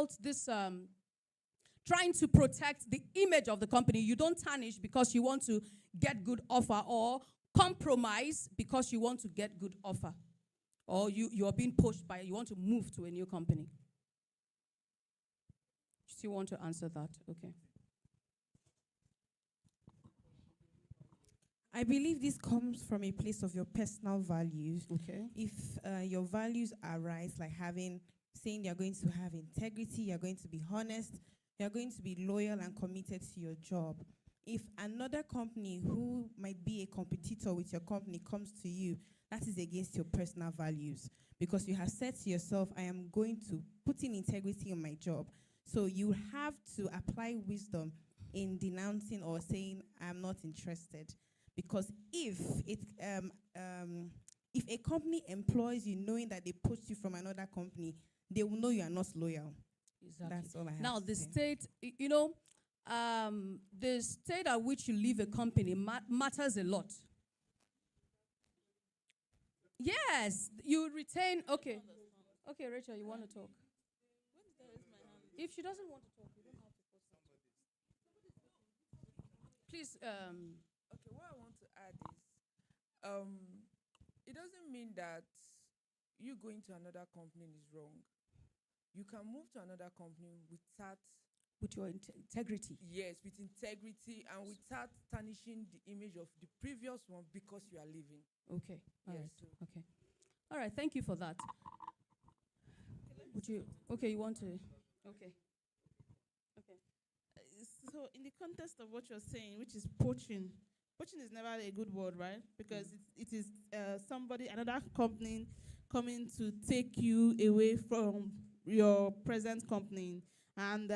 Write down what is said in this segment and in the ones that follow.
about this trying to protect the image of the company. You don't tarnish because you want to get good offer, or compromise because you want to get good offer, or you're being pushed by, you want to move to a new company. Still want to answer that? Okay. I believe this comes from a place of your personal values. Okay. If your values are right, like saying you're going to have integrity, you're going to be honest, you're going to be loyal and committed to your job. If another company who might be a competitor with your company comes to you, that is against your personal values, because you have said to yourself, I am going to put in integrity in my job. So you have to apply wisdom in denouncing or saying, I'm not interested. Because if a company employs you knowing that they poached you from another company, they will know you are not loyal. Exactly. That's all I have Now, to the say. state, the state at which you leave a company matters a lot. Yes, you retain. Okay. Okay, Rachel, you want to talk? If she doesn't want to talk, you don't have to force her. Please, Okay, what I want to add is, it doesn't mean that you going to another company is wrong. You can move to another company without, with your integrity. yes, with integrity and without tarnishing the image of the previous one because you are leaving. Okay. All Yes, right. so Okay. All right. Thank you for that. Would you? Okay. You want to? Okay. Okay. So in the context of what you're saying, which is poaching, poaching is never a good word, right? Because it is somebody, another company coming to take you away from your present company. And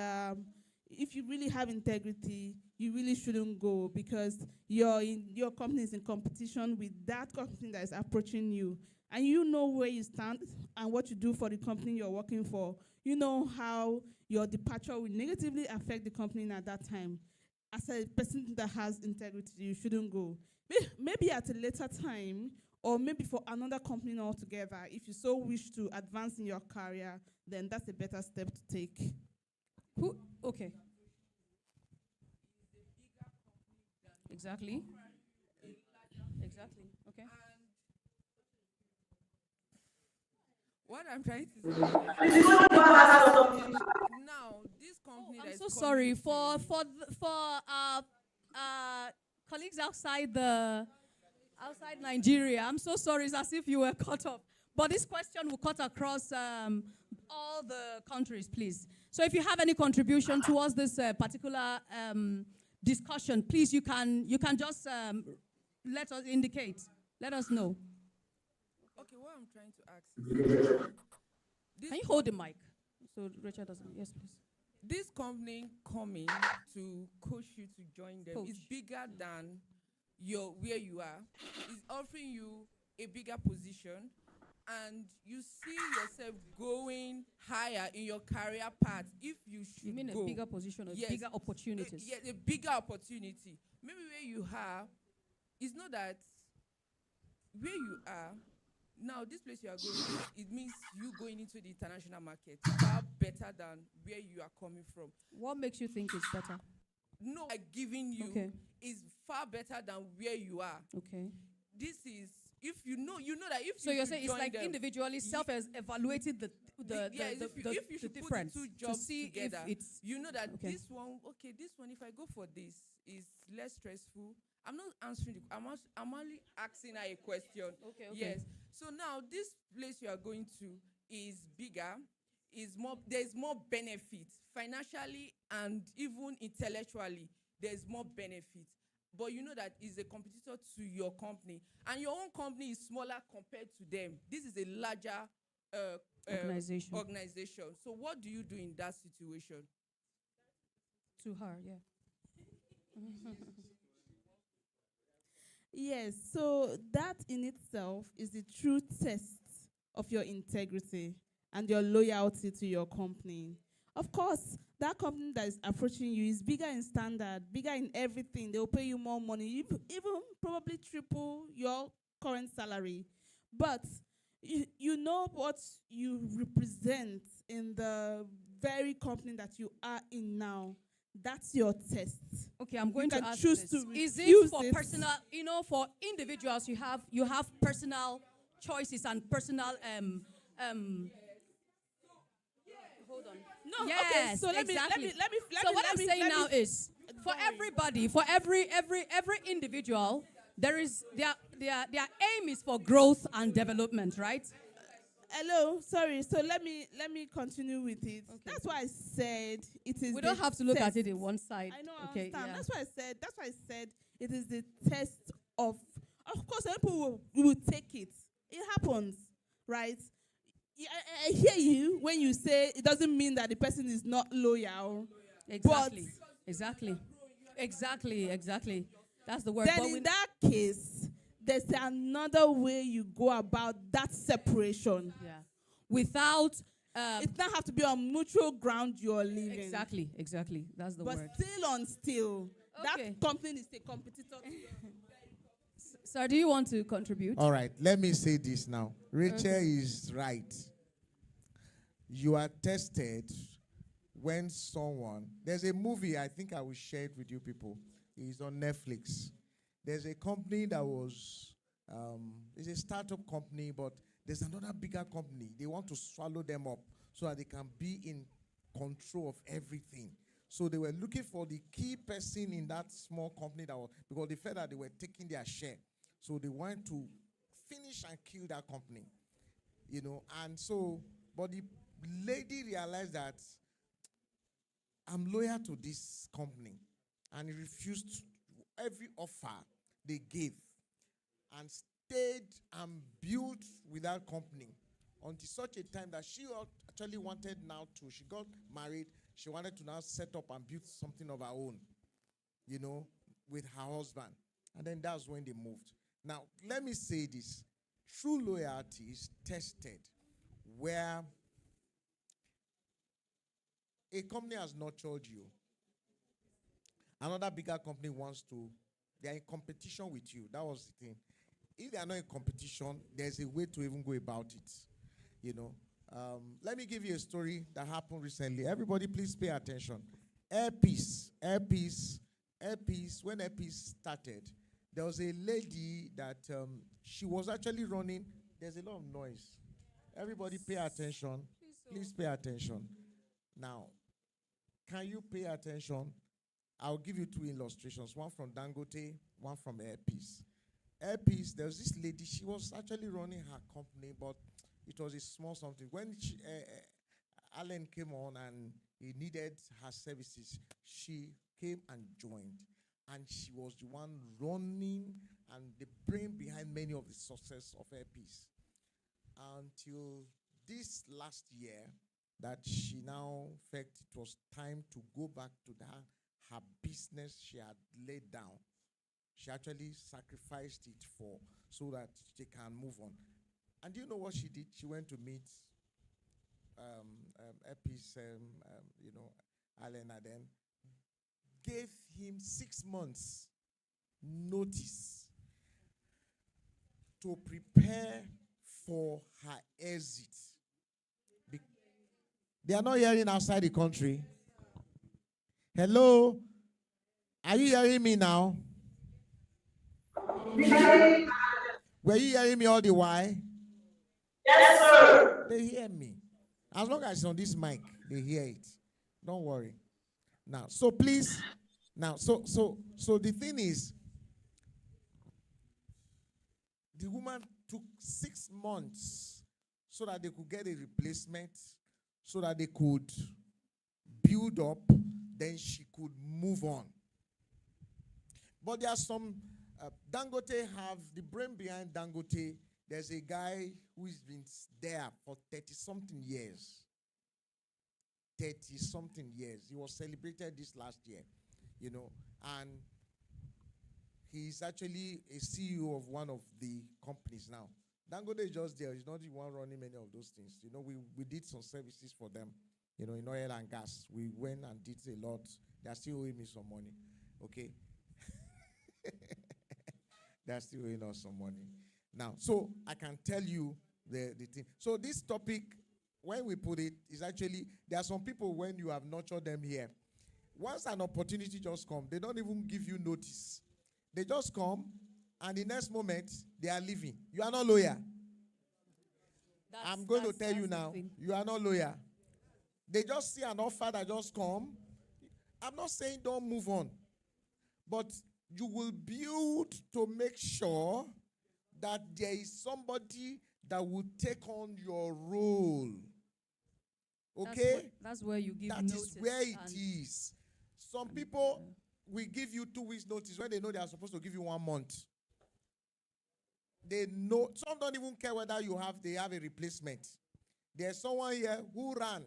if you really have integrity, you really shouldn't go, because your company is in competition with that company that is approaching you. And you know where you stand and what you do for the company you're working for. You know how your departure will negatively affect the company at that time. As a person that has integrity, you shouldn't go. Maybe at a later time, or maybe for another company altogether, if you so wish to advance in your career, then that's a better step to take. Who? Okay. Exactly. Exactly. Okay. What I'm trying to say now, this company I'm that so is sorry coming for colleagues outside Nigeria. I'm so sorry. It's as if you were cut off. But this question will cut across all the countries, please. So if you have any contribution towards this particular discussion, please, you can just let us indicate. Let us know. Okay, what I'm trying to ask is, Can you hold the mic so Rachel doesn't? Yes, please. this company coming to coach you to join them is bigger than where you are. It's offering you a bigger position, and you see yourself going higher in your career path if you should You mean go. a bigger position or Yes. bigger opportunities? Yes, a bigger opportunity. Maybe where you are, it's not that where you are now, this place you are going to, it means you going into the international market far better than where you are coming from. What makes you think it's better? No, I'm giving you is far better than where you are. Okay. This is, if you know that if So you you're should saying it's join like them, individually self-evaluating the if you put difference the two jobs to see together, if it's you know that okay. this one, if I go for this, is less stressful. I'm not answering I'm only asking her a question. Okay. Yes. So now this place you are going to is bigger, there's more benefit financially and even intellectually. There's more benefit. But you know that is a competitor to your company, and your own company is smaller compared to them. This is a larger organization. So what do you do in that situation? To her, yeah. Yes, so that in itself is the true test of your integrity and your loyalty to your company. Of course, that company that is approaching you is bigger in standard, bigger in everything. They'll pay you more money, even probably triple your current salary. But you know what you represent in the very company that you are in now, that's your test. Okay, I'm going to can ask choose this. to Is refuse it for it. personal, for individuals, you have personal choices and personal hold on. No, Yes, okay. So exactly. let me. So what I'm saying now is, for Don't worry. everybody, for every individual, their aim is for growth and development, right? Hello, sorry. So let me continue with it. That's why I said it is. We don't the have to look test. at it in one side. I know. I Okay, understand. yeah. That's why I said. That's why I said it is the test of. Of course, some people will take it. It happens, right? I hear you when you say it doesn't mean that the person is not loyal. Exactly. Exactly. That's the word. Then But in that case, there's another way you go about that separation. yeah. Without It doesn't have to be on mutual ground you're living. Exactly. That's the But word. still on still, Okay. that company is a competitor to yours. Sir, do you want to contribute? All right, let me say this now. Rachel is right. You are tested when someone, there's a movie, I think I will share it with you people. It's on Netflix. There's a company that was, it's a startup company, but there's another bigger company. They want to swallow them up so that they can be in control of everything. So they were looking for the key person in that small company because they felt that they were taking their share. So they wanted to finish and kill that company, and so, but the lady realized that I'm loyal to this company, and he refused every offer they gave and stayed and built with that company until such a time that she actually wanted she got married, she wanted to now set up and build something of her own, with her husband. And then that's when they moved. Now, let me say this. True loyalty is tested where a company has nurtured you. Another bigger company they are in competition with you. That was the thing. If they are not in competition, there's a way to even go about it. Let me give you a story that happened recently. Everybody, please pay attention. Airpeace. When Airpeace started, there was a lady that she was actually running. There's a lot of noise. Everybody pay attention. Please pay attention. Now, can you pay attention? I'll give you two illustrations. One from Dangote, one from Airpeace. Airpeace, there was this lady. She was actually running her company, but it was a small something. When Allen came on and he needed her services, she came and joined. And she was the one running and the brain behind many of the success of Airpeace. Until this last year, that she now felt it was time to go back to her business she had laid down. She actually sacrificed it so that she can move on. And do you know what she did? She went to meet Airpeace, Allen, and then gave him 6 months notice to prepare for her exit. They are not hearing outside the country. Hello? Are you hearing me now? Were you hearing me all the while? Yes, sir. They hear me. As long as it's on this mic, they hear it. Don't worry. Now, so please, so the thing is, the woman took 6 months so that they could get a replacement, so that they could build up, then she could move on. But there are some, Dangote have the brain behind Dangote. There's a guy who's been there for 30-something years. 30-something years. He was celebrated this last year, and he's actually a CEO of one of the companies now. Dangote is just there. He's not the one running many of those things. We did some services for them, in oil and gas. We went and did a lot. They are still owing me some money, okay? They are still owing us some money. Now, so I can tell you the thing. So this topic when we put it, is actually, there are some people when you have nurtured them here, once an opportunity just comes, they don't even give you notice. They just come, and the next moment, they are leaving. You are not loyal. I'm going to tell you now, you are not loyal. They just see an offer that just come. I'm not saying don't move on, but you will build to make sure that there is somebody that will take on your role. Okay? That's where you give That notice. is where it is. Some people will give you 2 weeks notice when they know they are supposed to give you 1 month. They know, some don't even care whether they have a replacement. There's someone here who ran.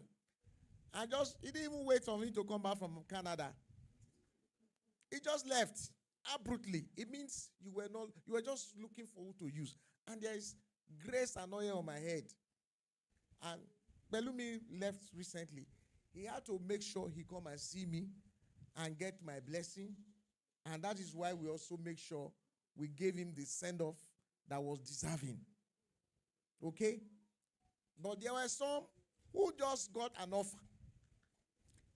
He didn't even wait for me to come back from Canada. He just left abruptly. It means you were just looking for who to use. And there is grace and oil on my head. And Belumi left recently. He had to make sure he come and see me and get my blessing. And that is why we also make sure we gave him the send-off that was deserving. Okay? But there were some who just got an offer.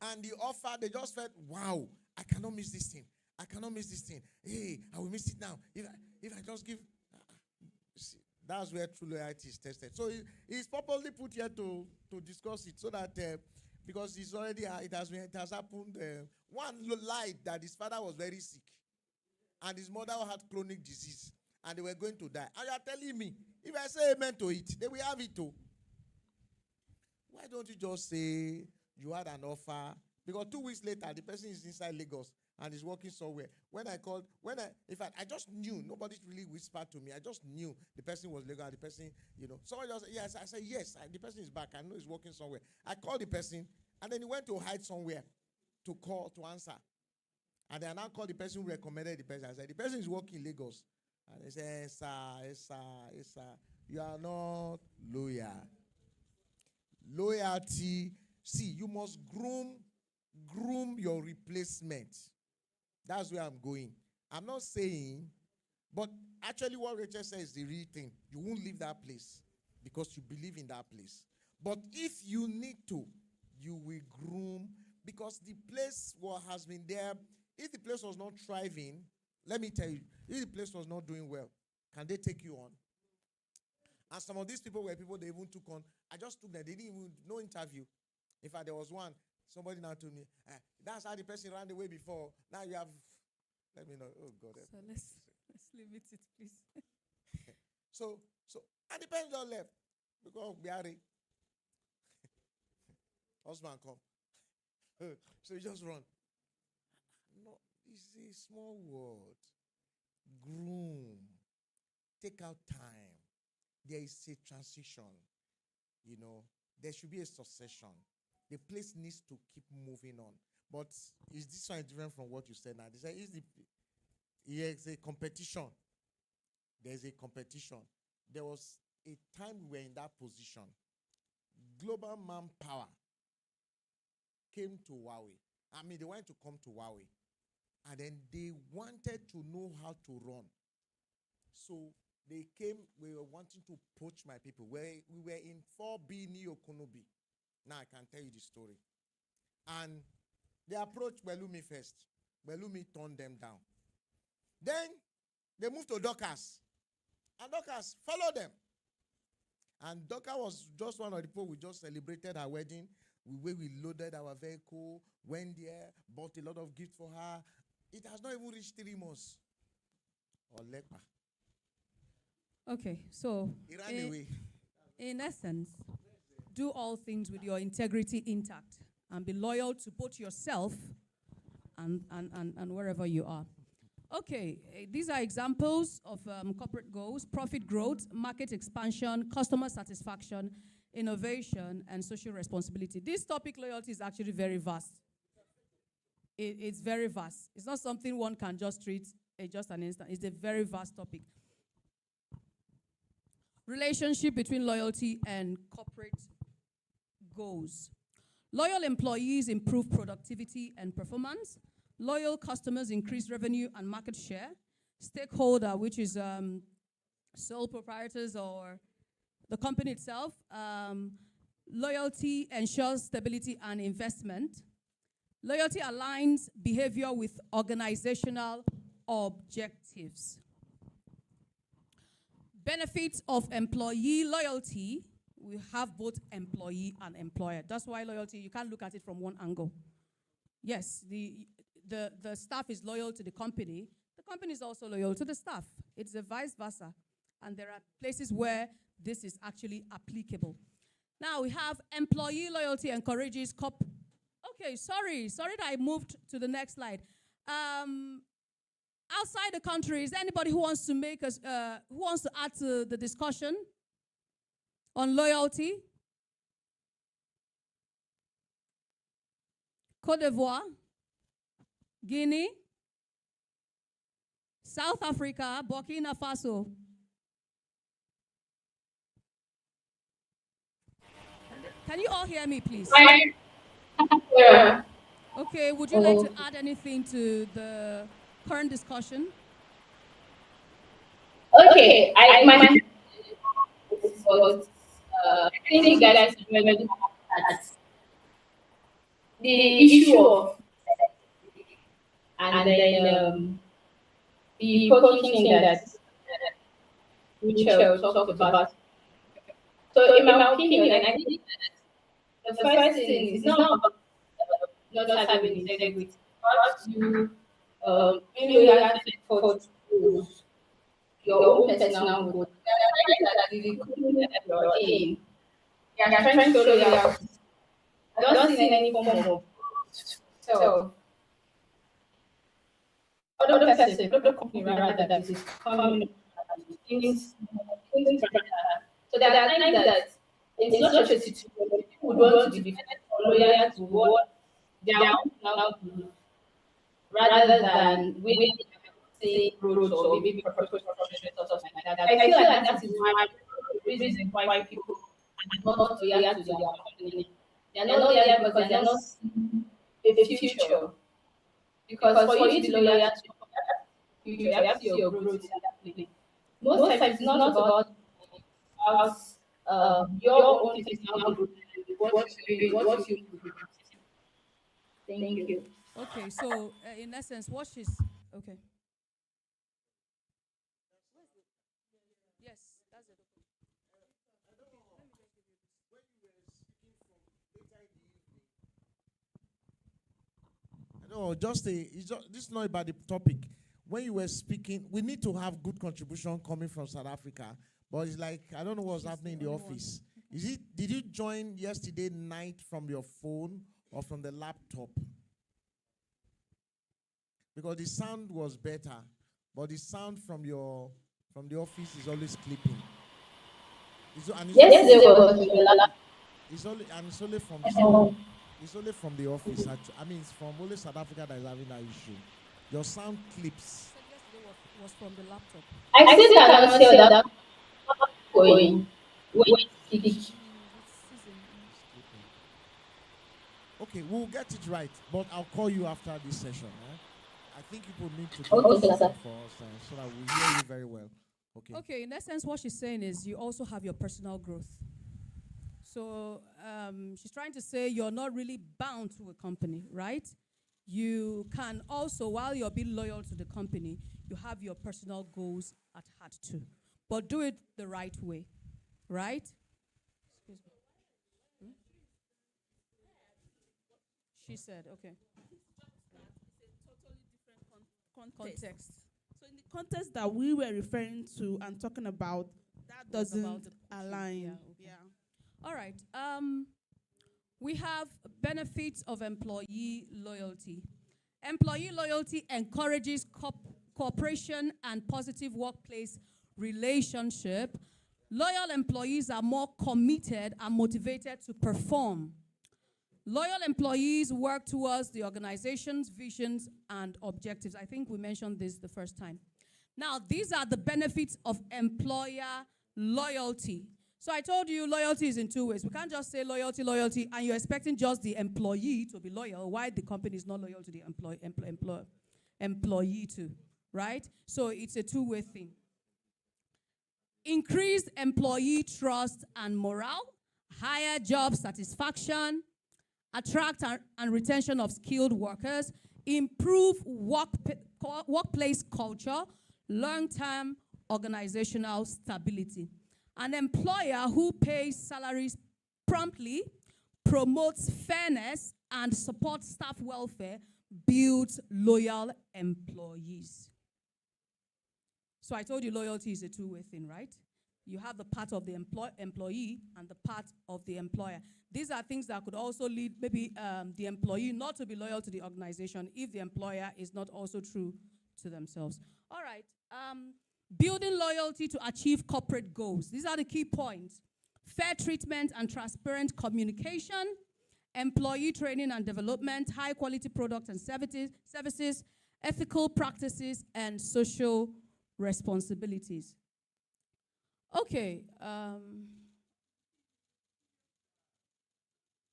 And the offer, they just felt, wow, I cannot miss this thing. I cannot miss this thing. Hey, I will miss it now. If I just give. See, that's where true loyalty is tested. So it's purposely put here to discuss it so that, because it has happened. One lied that his father was very sick. And his mother had chronic disease. And they were going to die. And you are telling me, if I say amen to it, they will have it too. Why don't you just say you had an offer? Because 2 weeks later, the person is inside Lagos and is working somewhere. In fact, I just knew, nobody really whispered to me. I just knew the person was legal, the person, someone just, yes, I said, yes, the person is back. I know he's working somewhere. I called the person, and then he went to hide somewhere to answer. And then I now called the person who recommended the person. I said, the person is working in Lagos. And they said, yes, sir, you are not loyal. Loyalty, see, you must groom your replacement. That's where I'm going. I'm not saying, but actually what Rachel says is the real thing. You won't leave that place because you believe in that place. But if you need to, you will groom, because the place has been there. If the place was not thriving, let me tell you, if the place was not doing well, can they take you on? And some of these people were people they even took on. I just took them. They didn't even, no interview. In fact, there was one. Somebody now told me, that's how the person ran away before. Now you have, let me know. Oh, God. So let's limit it, please. So, and the person just left. Because Biari, husband come. So you just run. No, it's a small word. Groom. Take out time. There is a transition. There should be a succession. The place needs to keep moving on. But is this one different from what you said now? They say, it's a competition. There's a competition. There was a time we were in that position. Global Manpower came to Huawei. They wanted to come to Huawei. And then they wanted to know how to run. So they came, we were wanting to poach my people. We were in 4B New Okonobi. Now I can tell you the story. And they approached Belumi first. Belumi turned them down. Then they moved to Dockers. And Dockers followed them. And Docker was just one of the people we just celebrated her wedding. We loaded our vehicle, went there, bought a lot of gifts for her. It has not even reached 3 months. Or Lepa. Okay, so He ran away. In essence, do all things with your integrity intact and be loyal to both yourself and wherever you are. Okay, these are examples of corporate goals: profit growth, market expansion, customer satisfaction, innovation, and social responsibility. This topic, loyalty, is actually very vast. It's very vast. It's not something one can just treat just an instant. It's a very vast topic. Relationship between loyalty and corporate goals. Loyal employees improve productivity and performance. Loyal customers increase revenue and market share. Stakeholder, which is sole proprietors or the company itself, Loyalty ensures stability and investment. Loyalty aligns behavior with organizational objectives. Benefits of employee loyalty. We have both employee and employer. That's why loyalty, you can't look at it from one angle. Yes, the staff is loyal to the company is also loyal to the staff. It's a vice versa. And there are places where this is actually applicable. Now we have employee loyalty encourages Okay, sorry that I moved to the next slide. Outside the country, is there anybody who wants to who wants to add to the discussion on loyalty? Côte d'Ivoire, Guinea, South Africa, Burkina Faso. Can you all hear me, please? Yeah. Okay, would you like to add anything to the current discussion? Okay, my was I think you guys remember that the issue of and then the coaching thing that Michelle talked about. So in my opinion, I think the first thing is not about not having integrity, but you being loyal to your own personal goals. That is the company that you're in. They are trying to show you out. I don't see any form of so other person, other company rather that is coming things so there are times that in such a situation people would want to be loyal to what they are now do rather than waiting say growth or maybe professional or something like that. I feel like that is why the reason why people are not loyal to their company. They are not loyal because they are not seeing the future. Because for you to be loyal to your future, you have to see your growth in that company. Most times it's not about your own personal growth, what you do. Thank you. Okay, so in essence, what she's okay. Yes, that's it. No, this is not about the topic. When you were speaking, we need to have good contribution coming from South Africa. But it's like, I don't know what's happening in the office. Did you join yesterday night from your phone or from the laptop? Because the sound was better, but the sound from the office is always clipping. It's only from it's only from the office. I mean, it's from only South Africa that is having that issue. Your sound clips. Yesterday was from the laptop. I still cannot tell that going. Okay, we'll get it right, but I'll call you after this session. I think people need to do Okay, something sir. for us so that we hear you very well. Okay. Okay, in essence, what she's saying is you also have your personal growth. So she's trying to say you're not really bound to a company, right? You can also, while you're being loyal to the company, you have your personal goals at heart too. But do it the right way, right? Excuse me. Hmm? She said, okay. Context. So in the context that we were referring to and talking about, that doesn't align. Yeah, okay. All right. We have benefits of employee loyalty. Employee loyalty encourages cooperation and positive workplace relationship. Loyal employees are more committed and motivated to perform. Loyal employees work towards the organization's visions and objectives. I think we mentioned this the first time. Now, these are the benefits of employer loyalty. So I told you loyalty is in two ways. We can't just say loyalty, and you're expecting just the employee to be loyal, while the company is not loyal to the employee too, right? So it's a two-way thing. Increased employee trust and morale. higher job satisfaction, attract and retention of skilled workers, improve workplace culture, long-term organizational stability. An employer who pays salaries promptly, promotes fairness, and supports staff welfare builds loyal employees. So I told you loyalty is a two-way thing, right? You have the part of the employee and the part of the employer. These are things that could also lead maybe the employee not to be loyal to the organization if the employer is not also true to themselves. All right. Building loyalty to achieve corporate goals. These are the key points. Fair treatment and transparent communication, employee training and development, high quality products and services, ethical practices, and social responsibilities. Okay.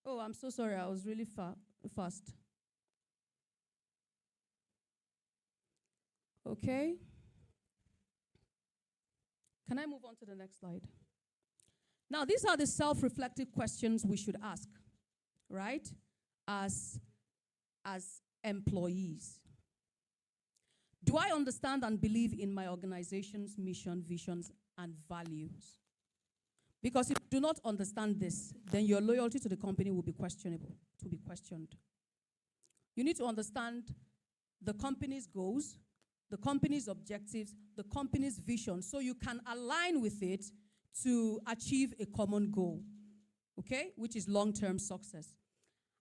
Oh, I'm so sorry. I was really fast. Okay. Can I move on to the next slide? Now, these are the self-reflective questions we should ask, right? As employees. Do I understand and believe in my organization's mission, visions, and values? Because if you do not understand this, then your loyalty to the company will be questionable, to be questioned. You need to understand the company's goals, the company's objectives, the company's vision, so you can align with it to achieve a common goal, okay, which is long-term success.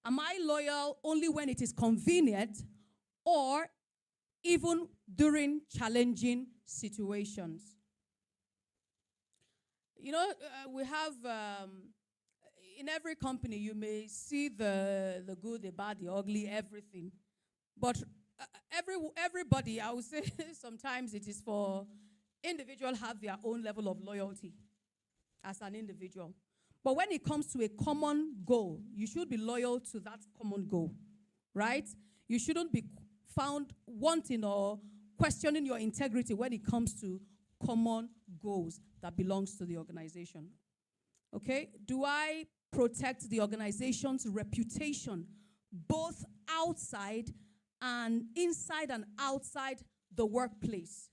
Am I loyal only when it is convenient or even during challenging situations? You know, we have, in every company, you may see the good, the bad, the ugly, everything. But everybody, I would say sometimes it is for individuals have their own level of loyalty as an individual. But when it comes to a common goal, you should be loyal to that common goal, right? You shouldn't be found wanting or questioning your integrity when it comes to common goals that belongs to the organization. Okay? Do I protect the organization's reputation both outside and inside and outside the workplace?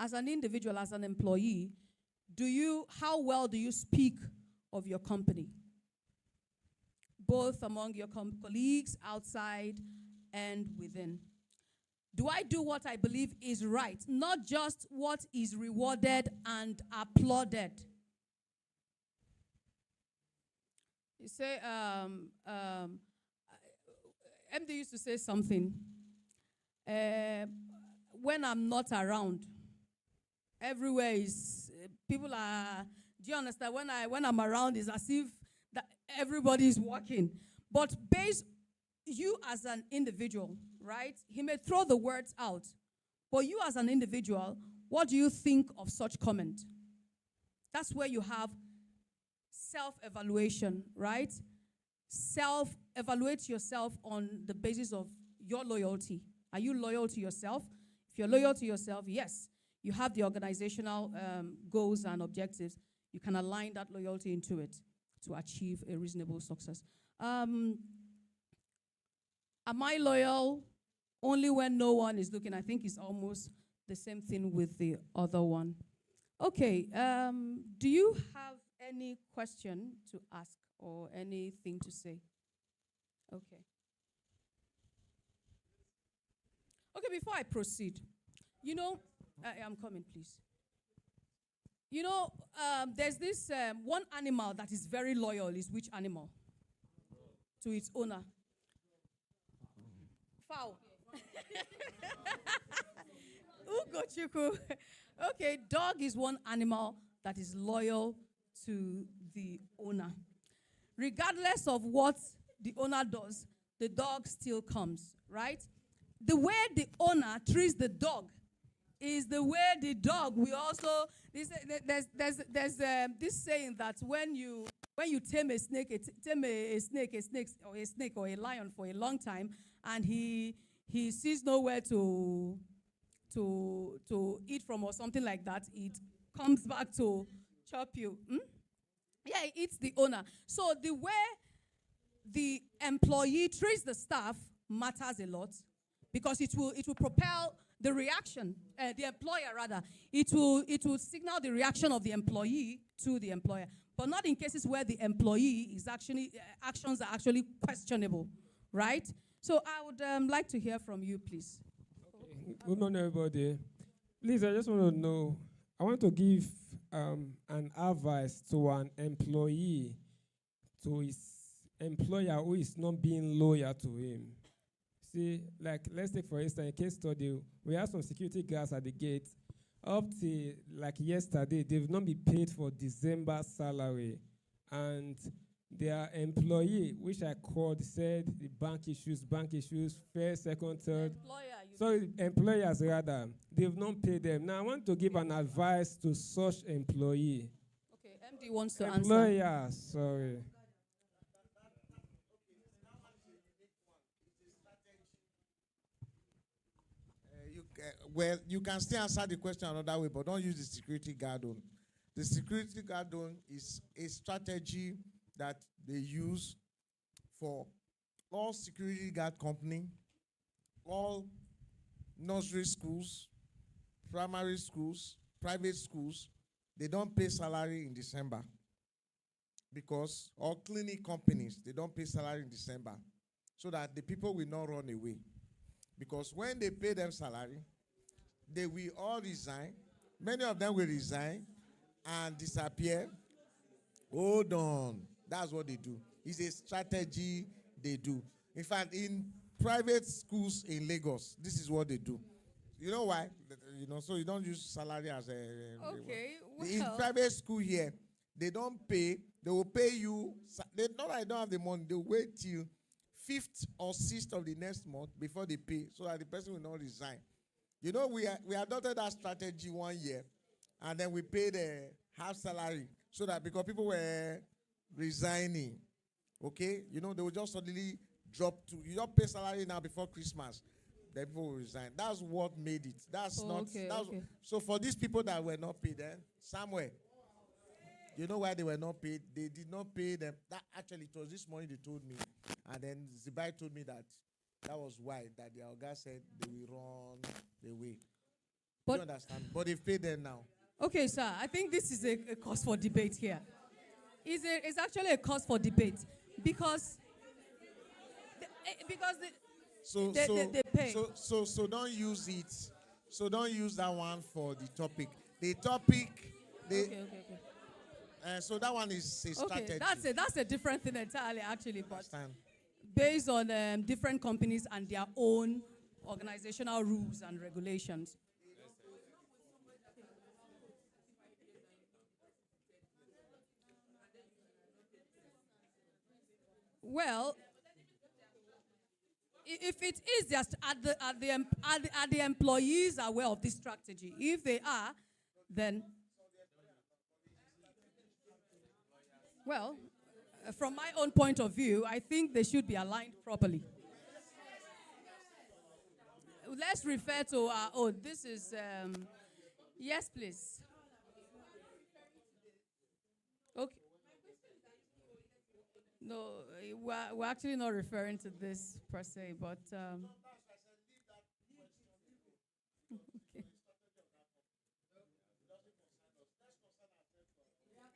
As an individual, as an employee, how well do you speak of your company? Both among your colleagues, outside and within. Do I do what I believe is right, not just what is rewarded and applauded? You say, MD used to say something. When I'm not around, everywhere is, people are, do you understand? When I'm around, it's as if that everybody is working. But based, you as an individual, right? He may throw the words out. But you as an individual, what do you think of such comment? That's where you have self-evaluation, right? Self-evaluate yourself on the basis of your loyalty. Are you loyal to yourself? If you're loyal to yourself, yes, you have the organizational goals and objectives. You can align that loyalty into it to achieve a reasonable success. Am I loyal only when no one is looking? I think it's almost the same thing with the other one. Okay, do you have any question to ask or anything to say? Okay. Okay, before I proceed, you know, I'm coming, please. You know, there's this one animal that is very loyal. Is which animal? To its owner. Fowl. Ugochukwu. Okay, dog is one animal that is loyal to the owner. Regardless of what the owner does, the dog still comes, right? The way the owner treats the dog is the way the dog will also. There's this saying that when you tame a snake, or a snake or a lion for a long time, and he sees nowhere to eat from or something like that, it comes back to chop you. Yeah, it eats the owner. So the way the employee treats the staff matters a lot, because it will propel the reaction, the employer rather. It will signal the reaction of the employee to the employer, but not in cases where the employee is actually actions are actually questionable, right? So I would like to hear from you, please. Good morning, everybody. Please, I just want to know, I want to give an advice to an employee, to his employer who is not being loyal to him. See, like, let's take for instance a case study. We have some security guards at the gate. Up to like yesterday, they've not been paid for December salary, and their employee, which I called, said the bank issues, first, second, third. Employers rather, they've not paid them. Now I want to give an advice to such employee. Okay, MD wants to answer. Employer, sorry. Well, you can still answer the question another way, but don't use the security guard on. The security guard on is a strategy that they use for all security guard company, all nursery schools, primary schools, private schools. They don't pay salary in December, because all clinic companies, they don't pay salary in December, so that the people will not run away. Because when they pay them salary, they will all resign. Many of them will resign and disappear. Hold on. That's what they do. It's a strategy they do. In fact, in private schools in Lagos, this is what they do. You know why? So you don't use salary as a... Okay, In private school here, they don't pay. They will pay you... Not that they don't have the money. They wait till 5th or 6th of the next month before they pay, so that the person will not resign. We adopted that strategy 1 year, and then we paid a half salary, so that because people were resigning, okay, they will just suddenly drop to, you don't pay salary now before Christmas, then people will resign. That's what made it. Okay. So for these people that were not paid, then somewhere, you know why they were not paid? They did not pay them. That actually, it was this morning they told me. And then Zibai told me that was why, that the Oga said they will run away. But, you understand? But they've paid them now. Okay, sir. I think this is a cause for debate here. It's actually a cause for debate, because they pay. So don't use it. So don't use that one for the topic. The topic. Okay. So that one is a strategy. That's a different thing entirely, actually. But based on different companies and their own organizational rules and regulations. Well, if it is just are the employees aware of this strategy? If they are, then well, from my own point of view, I think they should be aligned properly. Let's refer to our own. This is yes, please. Okay. No, we're actually not referring to this per se, but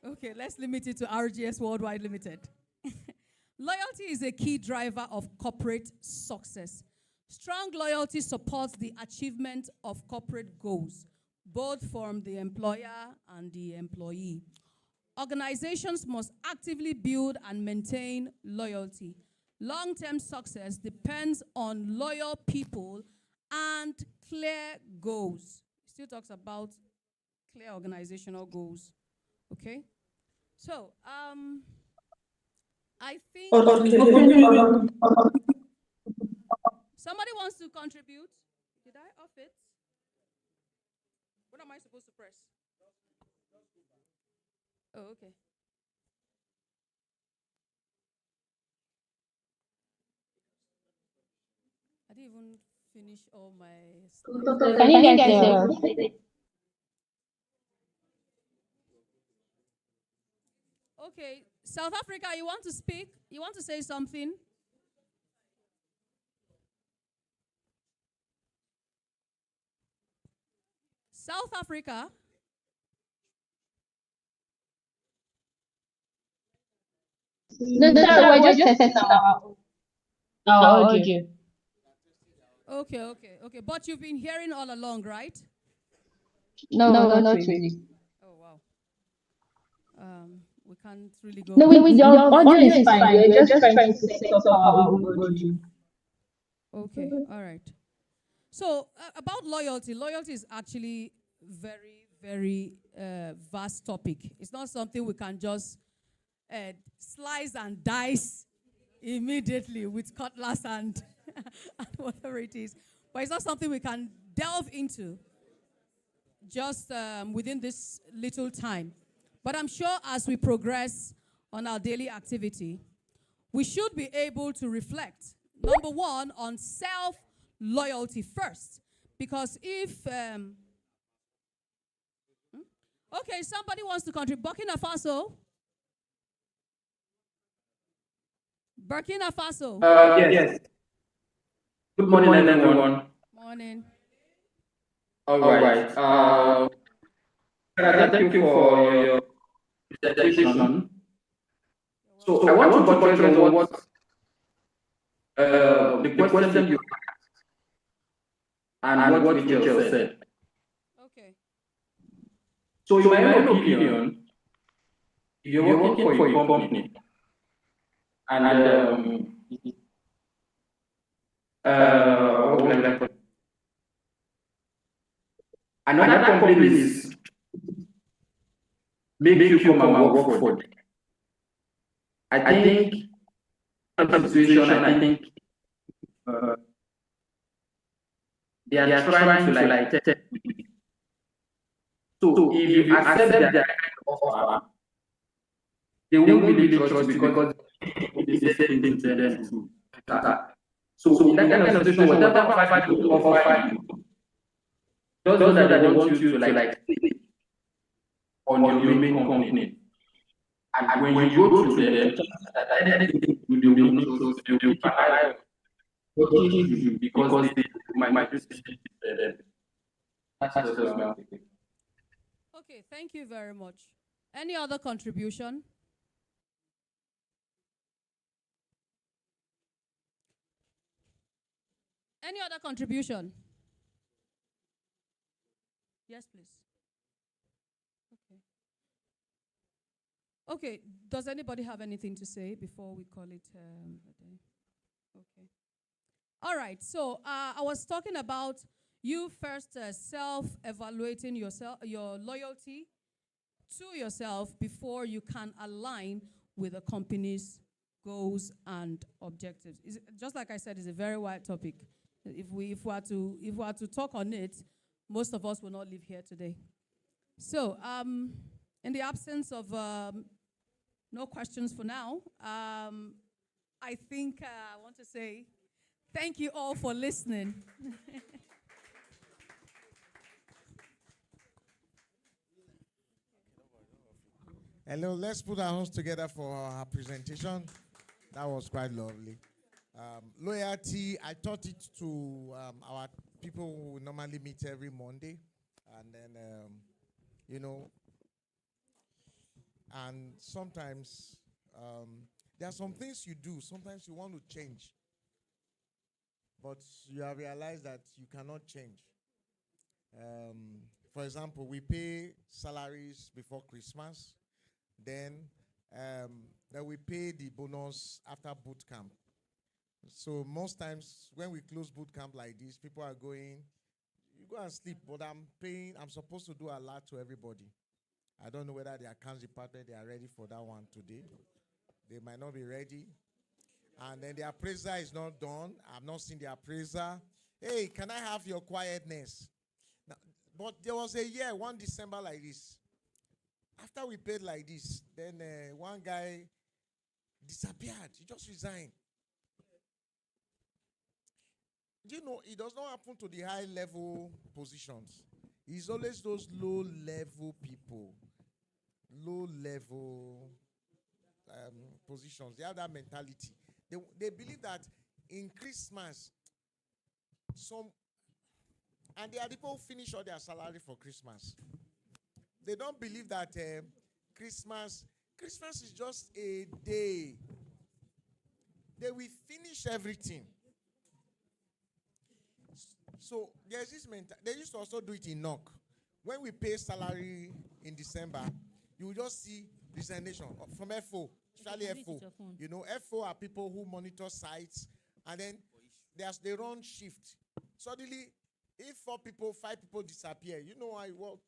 okay, let's limit it to RGS Worldwide Limited. Loyalty is a key driver of corporate success. Strong loyalty supports the achievement of corporate goals, both from the employer and the employee. Organizations must actively build and maintain loyalty. Long-term success depends on loyal people and clear goals. It still talks about clear organizational goals. Okay? So, I think somebody wants to contribute. Did I off it? What am I supposed to press? Oh, okay. I didn't even finish all my slides. Can you guys hear us? Okay, South Africa, you want to speak? You want to say something? South Africa. No, sir, we're just testing our audio. Okay, okay, okay. But you've been hearing all along, right? No, not really. Oh, wow. We can't really go No, back. your audio is fine. We're just trying to set up our own audio. Okay, all right. So about loyalty, loyalty is actually very, very vast topic. It's not something we can just slice and dice immediately with cutlass and, and whatever it is. But it's not something we can delve into just within this little time. But I'm sure as we progress on our daily activity, we should be able to reflect, number one, on self-loyalty first. Because if, okay, somebody wants to contribute. Burkina Faso. Burkina Faso. Yes. Good morning, everyone. Morning. All right. Thank you for your presentation. So I want to buttress on what the question you and what Rachel said. Okay. So in my own opinion, if you're working for a company and what would I put it? Another company is make you come and work for them. I think in the situation, I think they are trying to like test you. So if you accept their offer, they won't really trust you because they say things to them too. So in that kind of situation, whatever offer you offer you, just know that they want you to like stay on your main company. And when you go to them, that anything they will not trust you, they will keep an eye on you because they might do something to them. That's just my opinion. Okay, thank you very much. Any other contribution? Any other contribution? Yes, please. Okay. Okay, does anybody have anything to say before we call it a day? Okay. All right, so I was talking about you first self-evaluating yourself, your loyalty to yourself before you can align with the company's goals and objectives. Just like I said, it's a very wide topic. If we are to talk on it, most of us will not live here today. So, in the absence of no questions for now, I think I want to say thank you all for listening. Hello, let's put our hands together for our presentation. That was quite lovely. Loyalty, I taught it to our people who normally meet every Monday. And then, you know, and sometimes there are some things you do, sometimes you want to change. But you have realized that you cannot change. For example, we pay salaries before Christmas. Then we pay the bonus after boot camp. So most times when we close boot camp like this, people are going, you go and sleep, but I'm supposed to do a lot to everybody. I don't know whether the accounts department, they are ready for that one today. They might not be ready. And then the appraiser is not done. I've not seen the appraiser. Hey, can I have your quietness? Now, but there was a year, 1 December like this. After we paid like this, then one guy disappeared. He just resigned. You know, it does not happen to the high-level positions. It's always those low-level people. Low-level. positions. They have that mentality. They believe that in Christmas, and they are the people who finish all their salary for Christmas. They don't believe that Christmas is just a day. They will finish everything. So there's this they used to also do it in NOC. When we pay salary in December, you will just see resignation from FO, especially FO. You know, FO are people who monitor sites, and then they run shift. Suddenly, if 5 people disappear, you know how it works.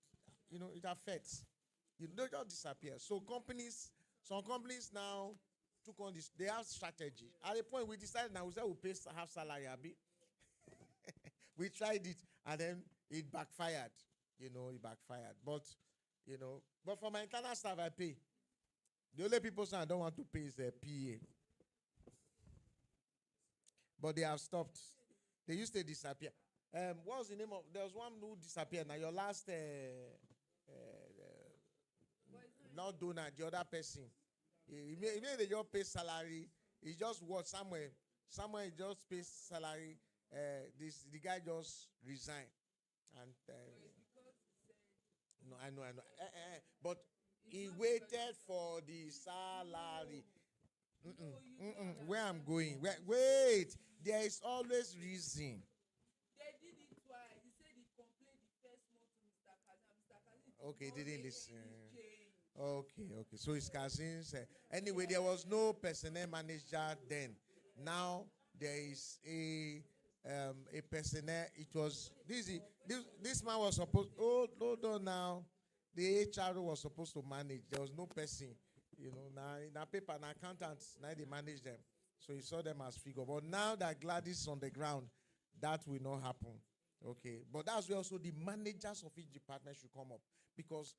You know, it affects. You know, they just disappear. So some companies now took on this. They have strategy. At the point we decided now, we said we'll pay half salary, Abi. We tried it, and then it backfired. You know, it backfired. But for my internal staff, I pay. The only people I don't want to pay is the PA. But they have stopped. They used to disappear. What was the name of? There was one who disappeared. Now your last, not donor, the other person. He made the job pay salary. He just worked somewhere. Somewhere he just pays salary. The guy just resigned. And no, I know. But he waited for the salary. Where I'm going? Wait. There is always reason. They did it twice. He said he complained the first month to Mr. Kazan. Mr. Kazan. Okay, didn't listen. Okay. So it's cousins. Anyway, there was no personnel manager then. Now there is a personnel. It was this man was supposed. Hold on now. The HR was supposed to manage. There was no person. You know, now in a paper, an accountant, now they manage them. So he saw them as figure. But now that Gladys is on the ground, that will not happen. Okay. But that's where also the managers of each department should come up. Because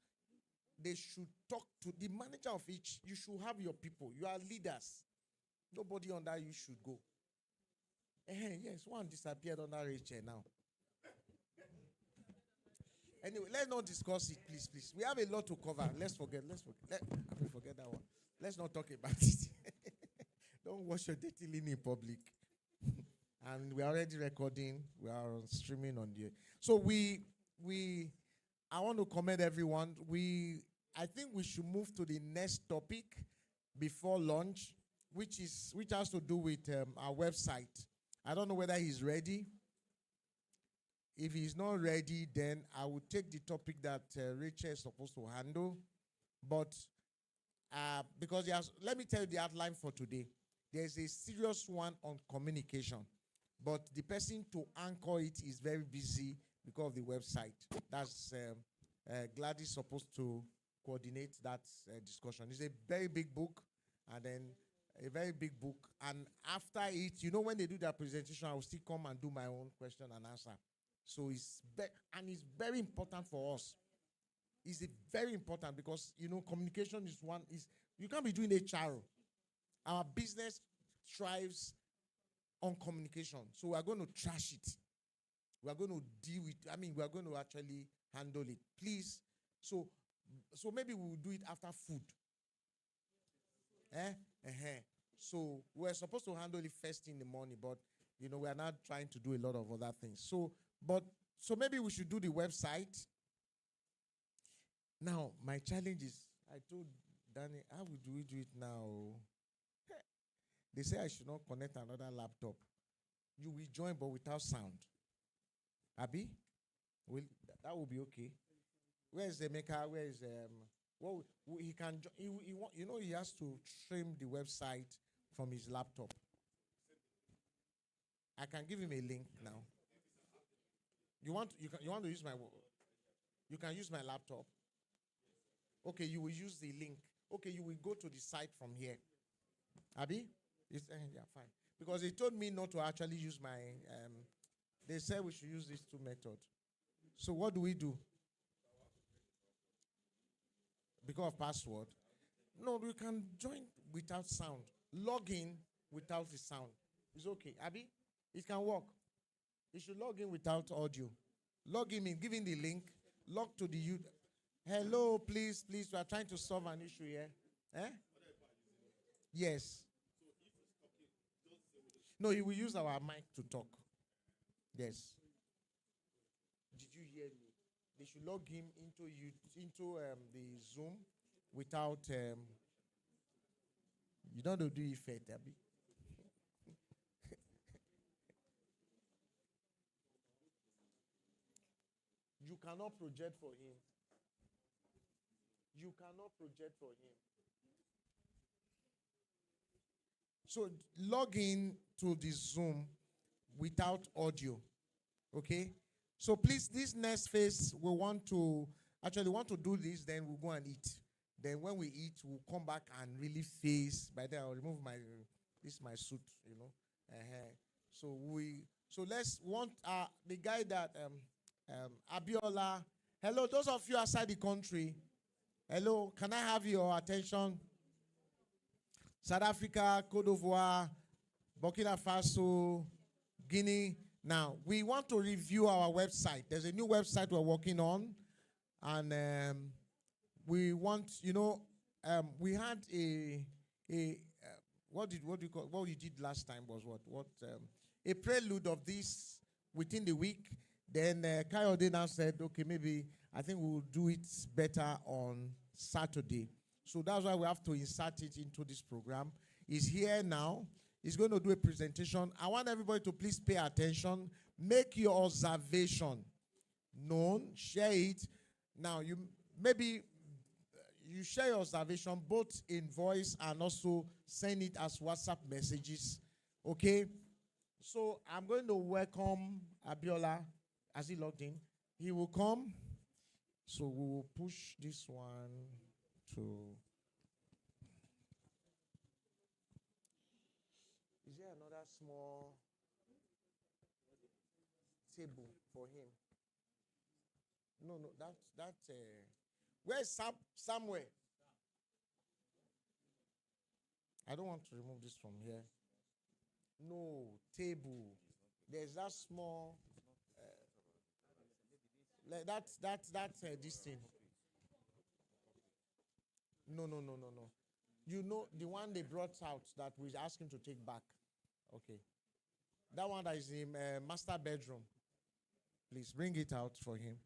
they should talk to the manager of each. You should have your people. You are leaders. Nobody under you should go. Yes, one disappeared under HR now. Anyway, let's not discuss it, please. We have a lot to cover. Let's forget that one. Let's not talk about it. Don't wash your dirty linen in public. And we are already recording. We are streaming on the. So I want to commend everyone. I think we should move to the next topic before lunch, which has to do with our website. I don't know whether he's ready. If he's not ready, then I will take the topic that Rachel is supposed to handle. But because let me tell you the outline for today. There's a serious one on communication. But the person to anchor it is very busy because of the website. That's Gladys supposed to coordinate that discussion. It's a very big book, and then a very big book. And after it, when they do that presentation, I will still come and do my own question and answer. So it's very important for us. It's very important because communication is you can't be doing HR. Our business thrives on communication. So we are going to trash it. We are going to deal with we are going to actually handle it. Please. So maybe we will do it after food. So we're supposed to handle it first in the morning, but we are not trying to do a lot of other things. So maybe we should do the website. Now, my challenge is, I told Danny, how do we do it now? They say I should not connect another laptop. You will join, but without sound. Abi? That will be okay. Where is the maker? Where is he can he has to stream the website from his laptop. I can give him a link now. You want to use you can use my laptop. Okay, you will use the link. Okay, you will go to the site from here. Abi? Yeah, fine. Because they told me not to actually use my they said we should use these two methods. So what do we do? Because of password? No, we can join without sound. Log in without the sound. It's okay. Abi? It can work. You should log in without audio. Log in, give him the link. Log to the Hello, please. We are trying to solve an issue here. Yes. No, he will use our mic to talk. Yes. Did you hear me? They should log him into the Zoom without you don't do effect, Abby. You cannot project for him. You cannot project for him. So log in to the Zoom without audio. Okay? So please, this next phase, we want to do this, then we'll go and eat. Then when we eat, we'll come back and really face. By then I'll remove this is my suit, you know. So let's want the guy that Abiola. Hello, those of you outside the country. Hello, can I have your attention? South Africa, Cote d'Ivoire, Burkina Faso, Guinea. Now, we want to review our website. There's a new website we're working on. And we want, we had what we did last time was a prelude of this within the week. Then Kayode now said, okay, maybe I think we'll do it better on Saturday. So that's why we have to insert it into this program. He's here now. He's going to do a presentation. I want everybody to please pay attention. Make your observation known. Share it. Now, you share your observation both in voice and also send it as WhatsApp messages. Okay? So I'm going to welcome Abiola. Has he logged in? He will come. So we will push this one to... Is there another small table for him? No, where's Samuel? I don't want to remove this from here. No, table. There's that small... that's this thing. No. You know the one they brought out that we asked him to take back. Okay. That one that is in master bedroom. Please bring it out for him.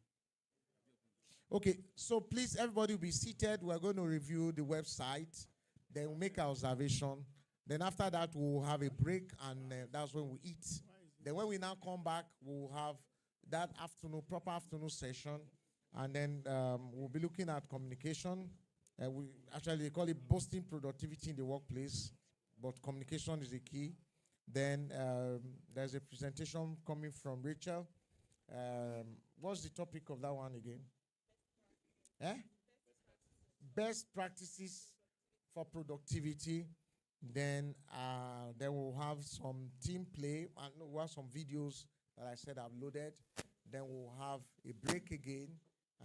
Okay, so please everybody will be seated. We're going to review the website. Then we'll make our observation. Then after that we'll have a break and that's when we eat. Then when we now come back, we'll have that proper afternoon session. And then we'll be looking at communication. We actually call it boosting productivity in the workplace, but communication is the key. Then there's a presentation coming from Rachel. What's the topic of that one again? Best practices for productivity. Then we'll have some team play and we'll have some videos that I said I've loaded. Then we'll have a break again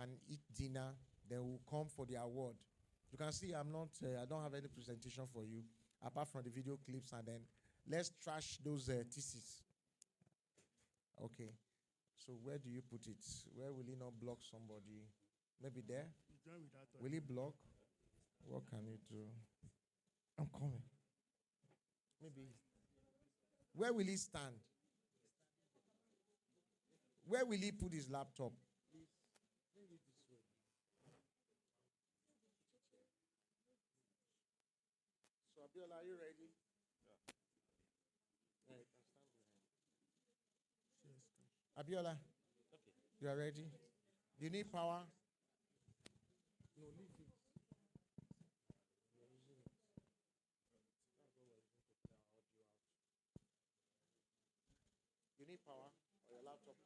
and eat dinner. Then we'll come for the award. You can see I don't have any presentation for you apart from the video clips, and then let's trash those theses. Okay. So where do you put it? Where will he not block somebody? Maybe there? Will he block? What can he do? I'm coming. Maybe. Where will he stand? Where will he put his laptop? So Abiola, are you ready? Yeah. You can stand behind. Abiola, okay. You are ready? You need power? No, leave it. You need power or your laptop?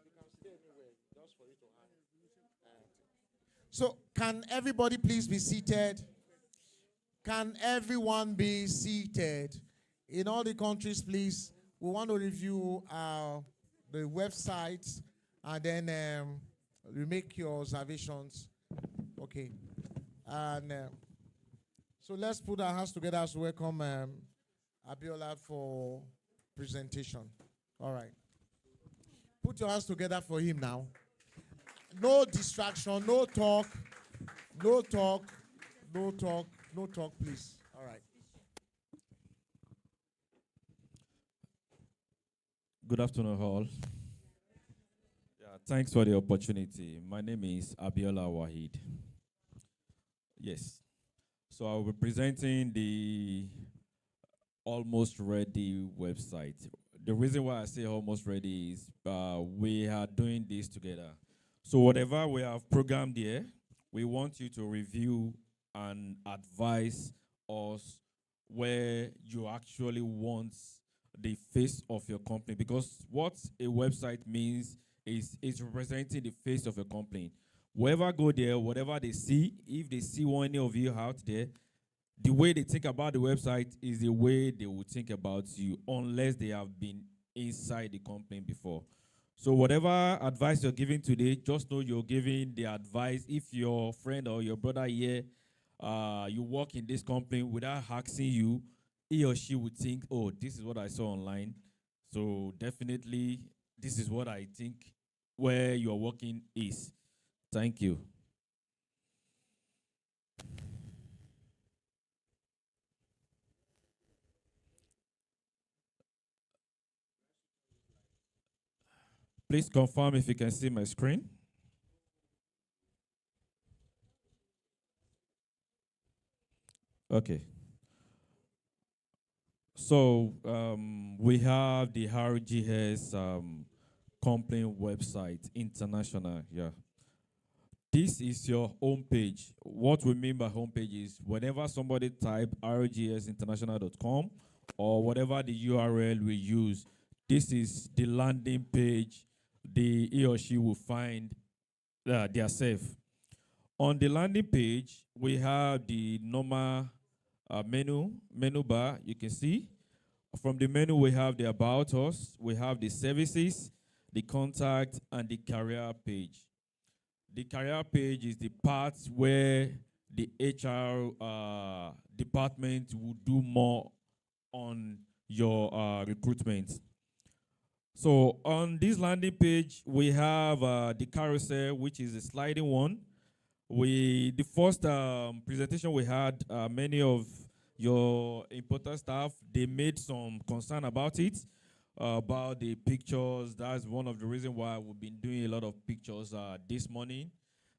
You can stay anywhere just for you to hang. So, can everybody please be seated? Can everyone be seated? In all the countries, please, we want to review the websites and then we make your observations. Okay. And so let's put our hands together to welcome Abiola for presentation. All right. Put your hands together for him now. No distraction, no talk, No talk, no talk, please. All right. Good afternoon, all. Yeah, thanks for the opportunity. My name is Abiola Wahid. Yes. So I'll be presenting the Almost Ready website. The reason why I say almost ready is we are doing this together. So whatever we have programmed here, we want you to review and advise us where you actually want the face of your company, because what a website means is it's representing the face of your company. Whoever go there, whatever they see, if they see one of you out there, the way they think about the website is the way they will think about you, unless they have been inside the company before. So whatever advice you're giving today, just know you're giving the advice. If your friend or your brother here, you work in this company, without asking you, he or she would think, oh, this is what I saw online. So definitely, this is what I think where you're working is. Thank you. Please confirm if you can see my screen. Okay. So we have the RGS company website, international. Yeah. This is your homepage. What we mean by homepage is whenever somebody type rgsinternational.com or whatever the URL we use, this is the landing page he or she will find their self. On the landing page, we have the normal menu bar. You can see from the menu we have the about us, we have the services, the contact, and the career page. The career page is the part where the HR department will do more on your recruitment. So on this landing page, we have the carousel, which is a sliding one. The first presentation we had, many of your important staff, they made some concern about it, about the pictures. That's one of the reasons why we've been doing a lot of pictures this morning.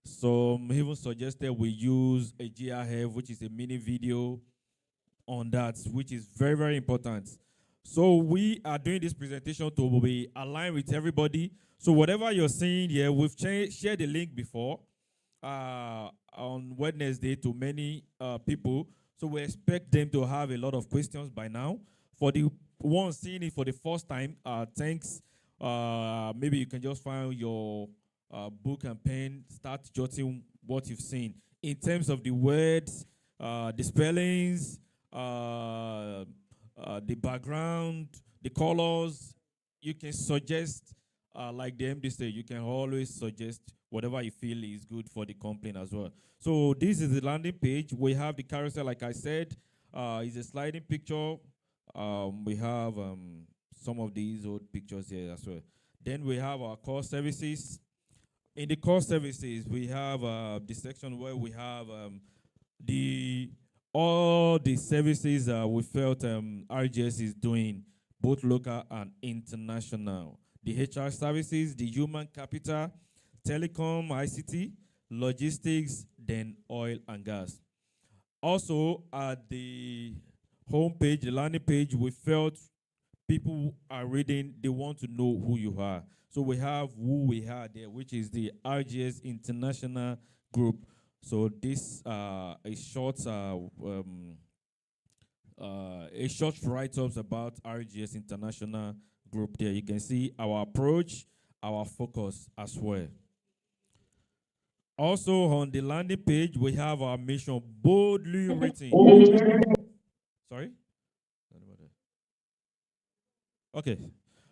So even suggested we use a GIF, which is a mini video on that, which is very, very important. So we are doing this presentation to be aligned with everybody. So whatever you're seeing here, we've shared the link before on Wednesday to many people. So we expect them to have a lot of questions by now. For the ones seeing it for the first time, thanks. Maybe you can just find your book and pen, start jotting what you've seen in terms of the words, the spellings, the background, the colors. You can suggest, like the MD said, you can always suggest whatever you feel is good for the company as well. So this is the landing page. We have the carousel, like I said, is a sliding picture. We have some of these old pictures here as well. Then we have our core services. In the core services, we have the section where we have all the services we felt RGS is doing, both local and international. The HR services, the human capital, telecom, ICT, logistics, then oil and gas. Also, at the homepage, the landing page, we felt people are reading, they want to know who you are. So we have who we are there, which is the RGS International Group. So this a short write-ups about RGS International Group there. You can see our approach, our focus as well. Also on the landing page, we have our mission boldly written. Sorry? Okay.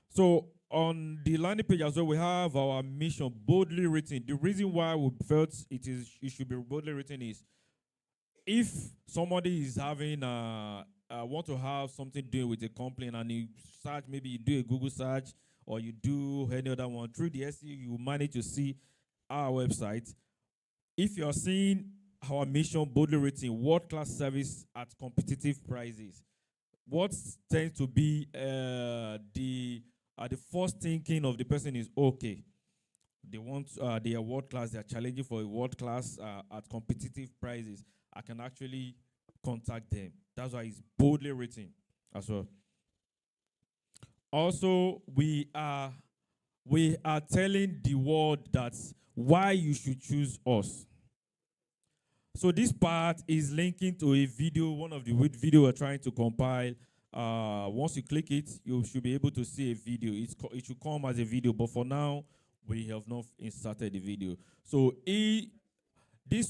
So on the landing page as well, we have our mission boldly written. The reason why we felt it should be boldly written is if somebody is having want to have something to do with a company and you search, maybe you do a Google search or you do any other one through the SEO, you manage to see our website. If you're seeing our mission boldly written, world-class service at competitive prices. What tends to be the first thinking of the person is okay. They are world class. They are challenging for a world class at competitive prices. I can actually contact them. That's why it's boldly written as well. Also, we are telling the world that why you should choose us. So this part is linking to a video, one of the video we're trying to compile. Once you click it, you should be able to see a video. It should come as a video, but for now, we have not inserted the video. So this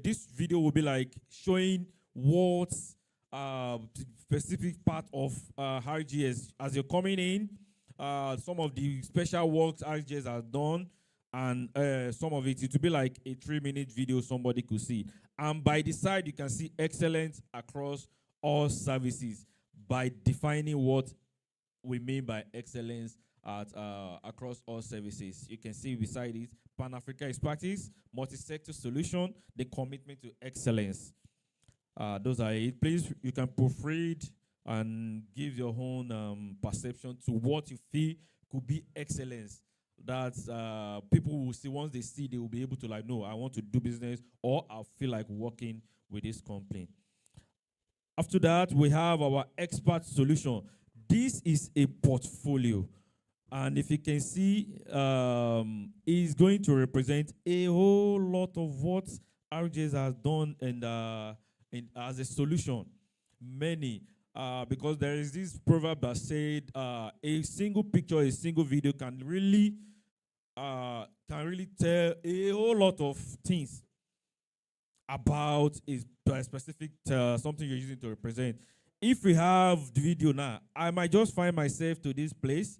this video will be like showing what specific part of RGS as you're coming in, some of the special works RGS has done, and some of it will be like a 3-minute video somebody could see. And by the side, you can see excellence across all services by defining what we mean by excellence at across all services. You can see beside it, Pan-Africa expertise, multi-sector solution, the commitment to excellence. Those are it. Please, you can proofread and give your own perception to what you feel could be excellence. That people will see, once they see, they will be able to like, no, I want to do business, or I feel like working with this company. After that, we have our expert solution. This is a portfolio. And if you can see, is going to represent a whole lot of what RJs has done and as a solution. Many. Because there is this proverb that said, a single picture, a single video can really tell a whole lot of things about a specific something you're using to represent. If we have the video now, I might just find myself to this place.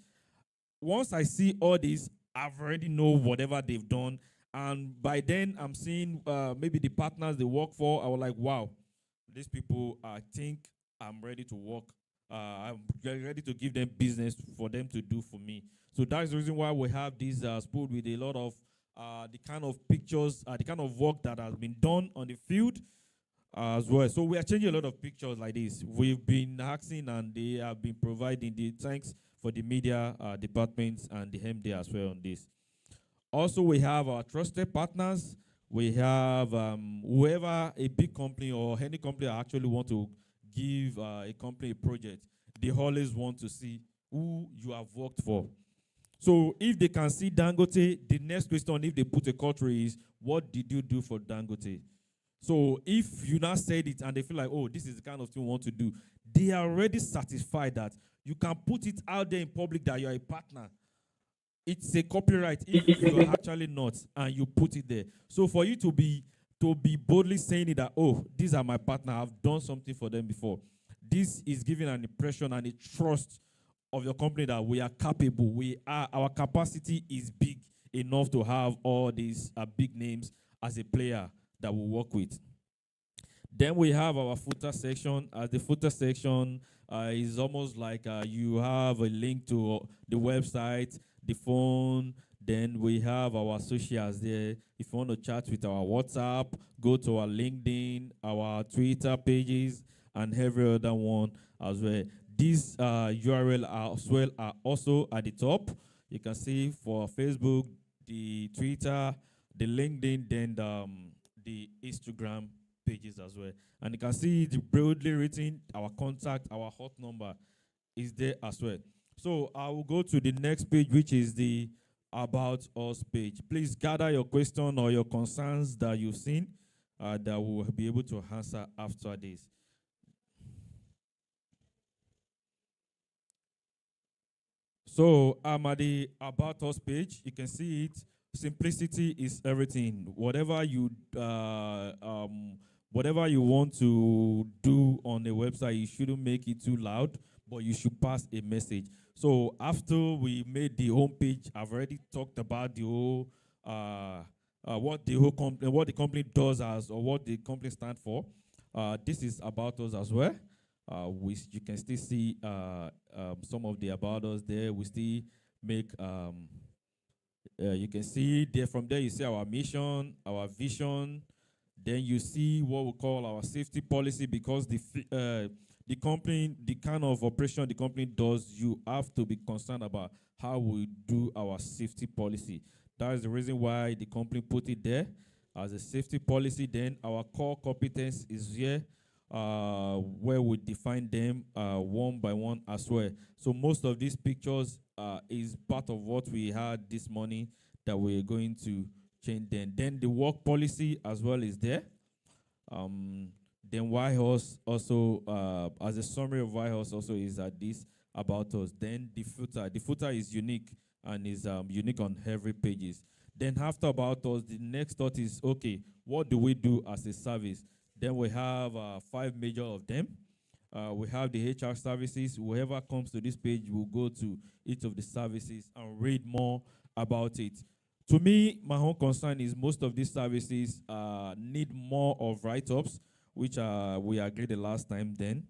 Once I see all this, I've already know whatever they've done, and by then I'm seeing maybe the partners they work for. I was like, wow, these people, I think I'm ready to work. I'm ready to give them business for them to do for me. So that's the reason why we have this spool with a lot of the kind of pictures, the kind of work that has been done on the field as well. So we are changing a lot of pictures like this. We've been asking, and they have been providing the thanks for the media departments and the MD as well on this. Also, we have our trusted partners. We have whoever, a big company or any company that actually want to give a company a project, they always want to see who you have worked for. So if they can see Dangote, the next question, if they put a culture, is, what did you do for Dangote? So if you now said it and they feel like, oh, this is the kind of thing we want to do, they are already satisfied that you can put it out there in public that you're a partner. It's a copyright if you're actually not, and you put it there. So for you to be boldly saying it that, oh, these are my partner, I've done something for them before. This is giving an impression and a trust of your company that we are capable. Our capacity is big enough to have all these big names as a player that we work with. Then we have our footer section. The footer section is almost like you have a link to the website, the phone. Then we have our socials there. If you want to chat with our WhatsApp, go to our LinkedIn, our Twitter pages, and every other one as well. These URL as well are also at the top. You can see for Facebook, the Twitter, the LinkedIn, then the Instagram pages as well. And you can see the broadly written, our contact, our hot number is there as well. So I will go to the next page, which is the About Us page. Please gather your question or your concerns that you've seen that we'll be able to answer after this. So I'm at the About Us page. You can see it. Simplicity is everything. Whatever you want to do on the website, you shouldn't make it too loud, but you should pass a message. So after we made the homepage, I've already talked about the whole what the company does as, or what the company stands for. This is About Us as well. You can still see some of the About Us there. We still make you can see there, from there you see our mission, our vision, Then you see what we call our safety policy, because the company, the kind of operation the company does, you have to be concerned about how we do our safety policy. That is the reason why the company put it there as a safety policy. Then our core competence is here, where we define them one by one as well. So most of these pictures is part of what we had this morning that we're going to change then. Then the work policy as well is there. Then Whitehorse also, as a summary of Whitehorse also is this about us. Then the footer is unique and is unique on every pages. Then after about us, the next thought is, okay, what do we do as a service? Then we have 5 major of them. We have the HR services. Whoever comes to this page will go to each of the services and read more about it. To me, my own concern is most of these services need more of write-ups, which we agreed the last time then.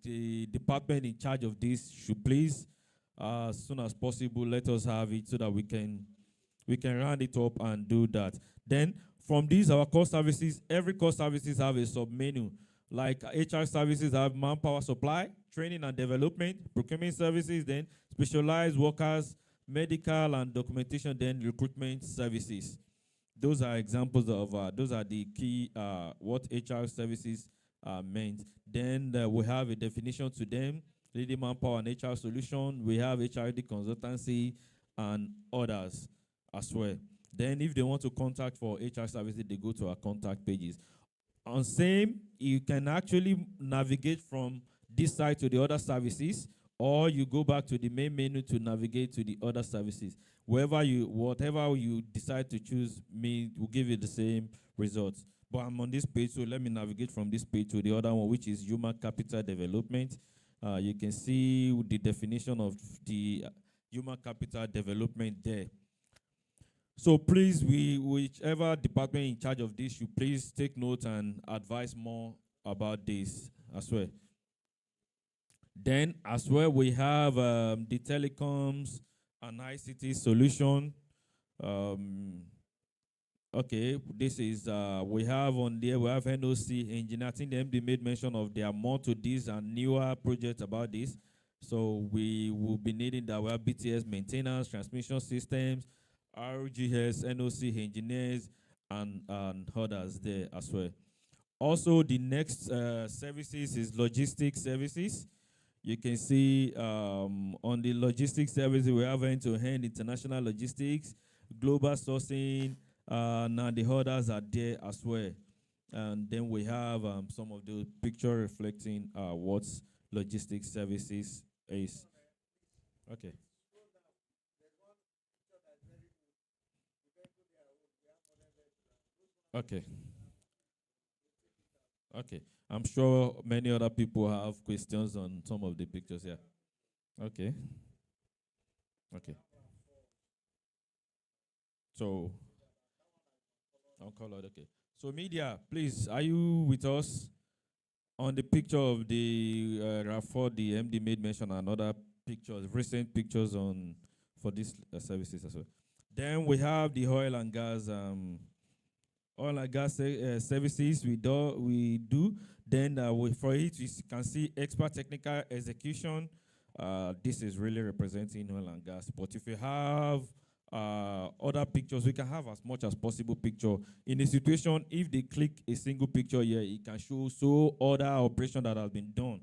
The department in charge of this should please, as soon as possible, let us have it so that we can round it up and do that. Then from these, our core services, every core services have a sub-menu. Like HR services have manpower supply, training and development, procurement services, then specialized workers, medical and documentation, then recruitment services. Those are examples of, those are the key, what HR services meant. Then we have a definition to them, leading manpower and HR solution. We have HRD consultancy and others as well. Then if they want to contact for HR services, they go to our contact pages. On same, you can actually navigate from this side to the other services, or you go back to the main menu to navigate to the other services. Whatever you decide to choose, will give you the same results. But I'm on this page, so let me navigate from this page to the other one, which is human capital development. You can see the definition of the human capital development there. So please, whichever department in charge of this, you please take note and advise more about this as well. Then as well, we have the telecoms and ICT solution. Okay, this is, we have on there, we have NOC engineer. I think the MD made mention of there are more to this and newer projects about this. So we will be needing that we have BTS maintenance, transmission systems, RGS, NOC engineers, and others there as well. Also, the next services is logistics services. You can see on the logistics services, we have end-to-end international logistics, global sourcing, now the others are there as well. And then we have some of the picture reflecting what logistics services is. Okay. Okay. Okay. I'm sure many other people have questions on some of the pictures here. Okay. Okay. So, uncolored, okay. So media, please, are you with us on the picture of the RAV4, the MD made mention, and other pictures, recent pictures on for these services as well. Then we have the oil and gas services we do. Then for it, you can see expert technical execution. This is really representing oil and gas. But if you have other pictures, we can have as much as possible picture. In a situation, if they click a single picture here, it can show other operation that has been done.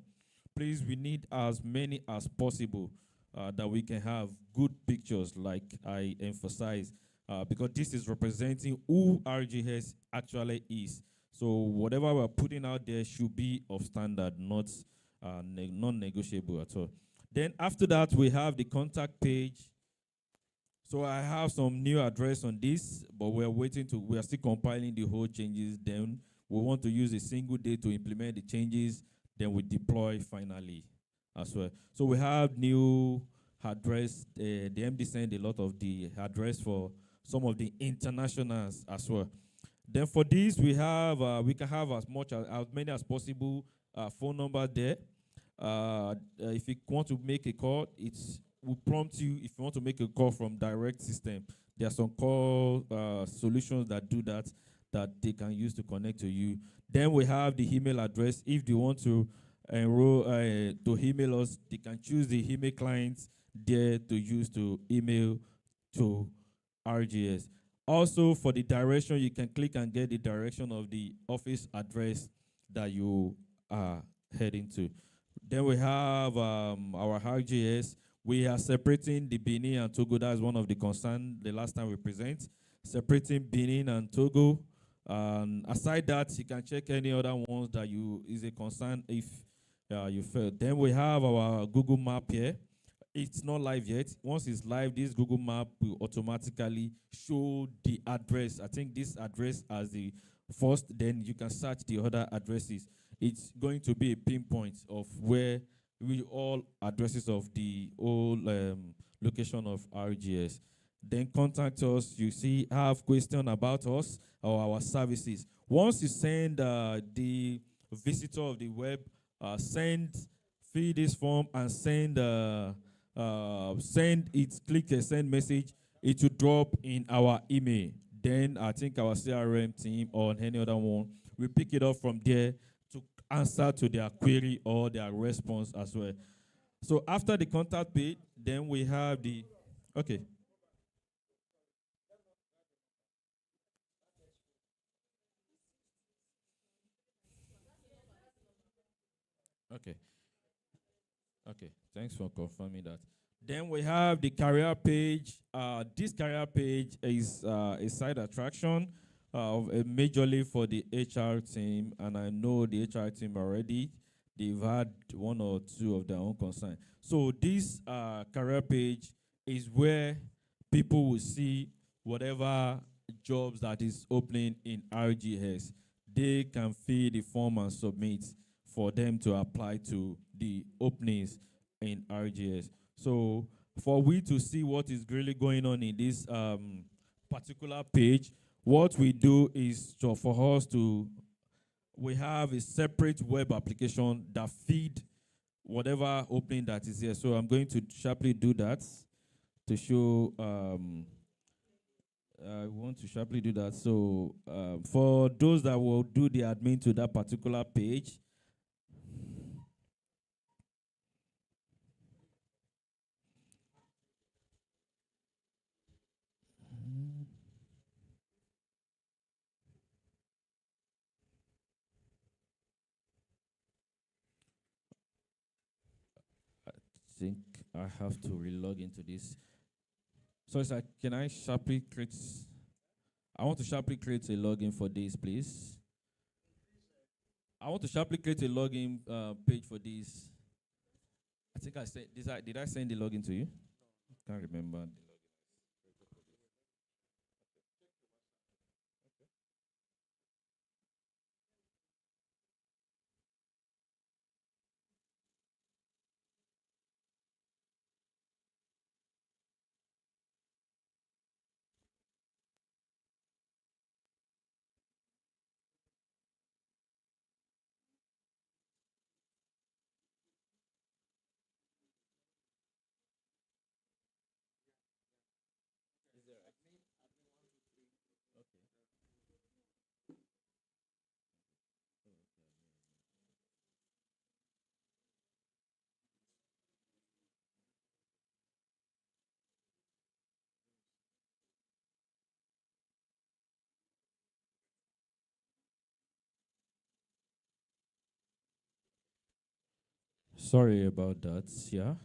Please, we need as many as possible that we can have good pictures, like I emphasize. Because this is representing who RGS actually is. So whatever we're putting out there should be of standard, not non-negotiable at all. Then after that, we have the contact page. So I have some new address on this, but we are still compiling the whole changes. Then we want to use a single day to implement the changes. Then we deploy finally as well. So we have new address. The MD sent a lot of the address for some of the internationals as well. Then for this, we can have as many as possible phone number there. If you want to make a call, it will prompt you if you want to make a call from direct system. There are some call solutions that do that. that they can use to connect to you. Then we have the email address. If they want to enroll to email us, they can choose the email clients there to use to email to RGS. Also, for the direction, you can click and get the direction of the office address that you are heading to. Then we have our RGS. We are separating the Benin and Togo. That's one of the concerns the last time we present. Separating Benin and Togo. Aside that, you can check any other ones that is a concern if you fail. Then we have our Google Map here. It's not live yet. Once it's live, this Google Map will automatically show the address. I think this address as the first, then you can search the other addresses. It's going to be a pinpoint of where all addresses of the old location of RGS. Then contact us. You see, have question about us or our services. Once you send the visitor of the web, fill this form and click a send message. It will drop in our email. Then I think our CRM team or any other one will pick it up from there to answer to their query or their response as well. So after the contact page, then we have the, okay. Okay. Okay, thanks for confirming that. Then we have the career page. This career page is a side attraction majorly for the HR team, and I know the HR team already. They've had one or two of their own concern. So this career page is where people will see whatever jobs that is opening in RGS. They can fill the form and submit for them to apply to the openings in RGS. So for we to see what is really going on in this particular page, what we do is for us to, we have a separate web application that feed whatever opening that is here. So I'm going to sharply do that to show, I want to sharply do that. So for those that will do the admin to that particular page, think I have to relog into this. So it's like, can I sharply create? I want to sharply create a login for this, please. I want to sharply create a login page for this. I think I said this. Did I send the login to you? Can't remember. Sorry about that. Yeah.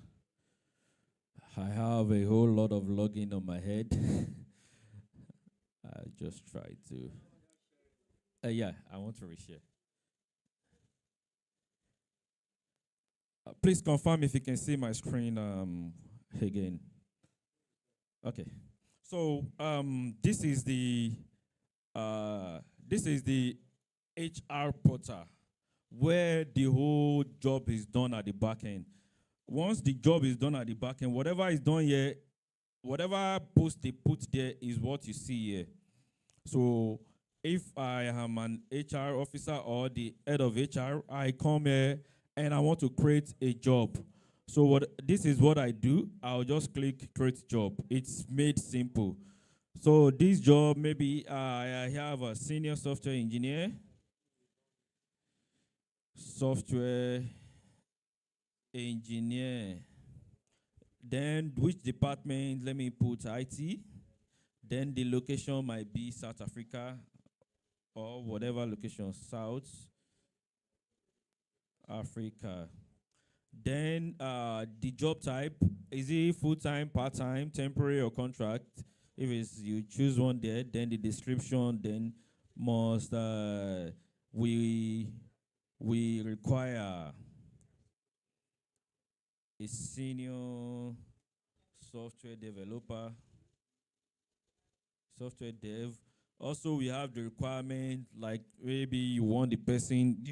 I have a whole lot of login on my head. I just try to. Yeah, I want to reshare. Please confirm if you can see my screen again. Okay. So this is the HR portal where the whole job is done at the back end. Once the job is done at the back end, whatever is done here, whatever post they put there is what you see here. So if I am an HR officer or the head of HR, I come here and I want to create a job. So this is what I do. I'll just click create job. It's made simple. So this job, maybe I have a senior software engineer, software engineer. Then which department? Let me put IT. Then the location might be South Africa or whatever location, South Africa. Then the job type, is it full-time, part-time, temporary, or contract? If it's you choose one there, then the description then must we require a senior software developer, software dev. Also, we have the requirement, like maybe you want the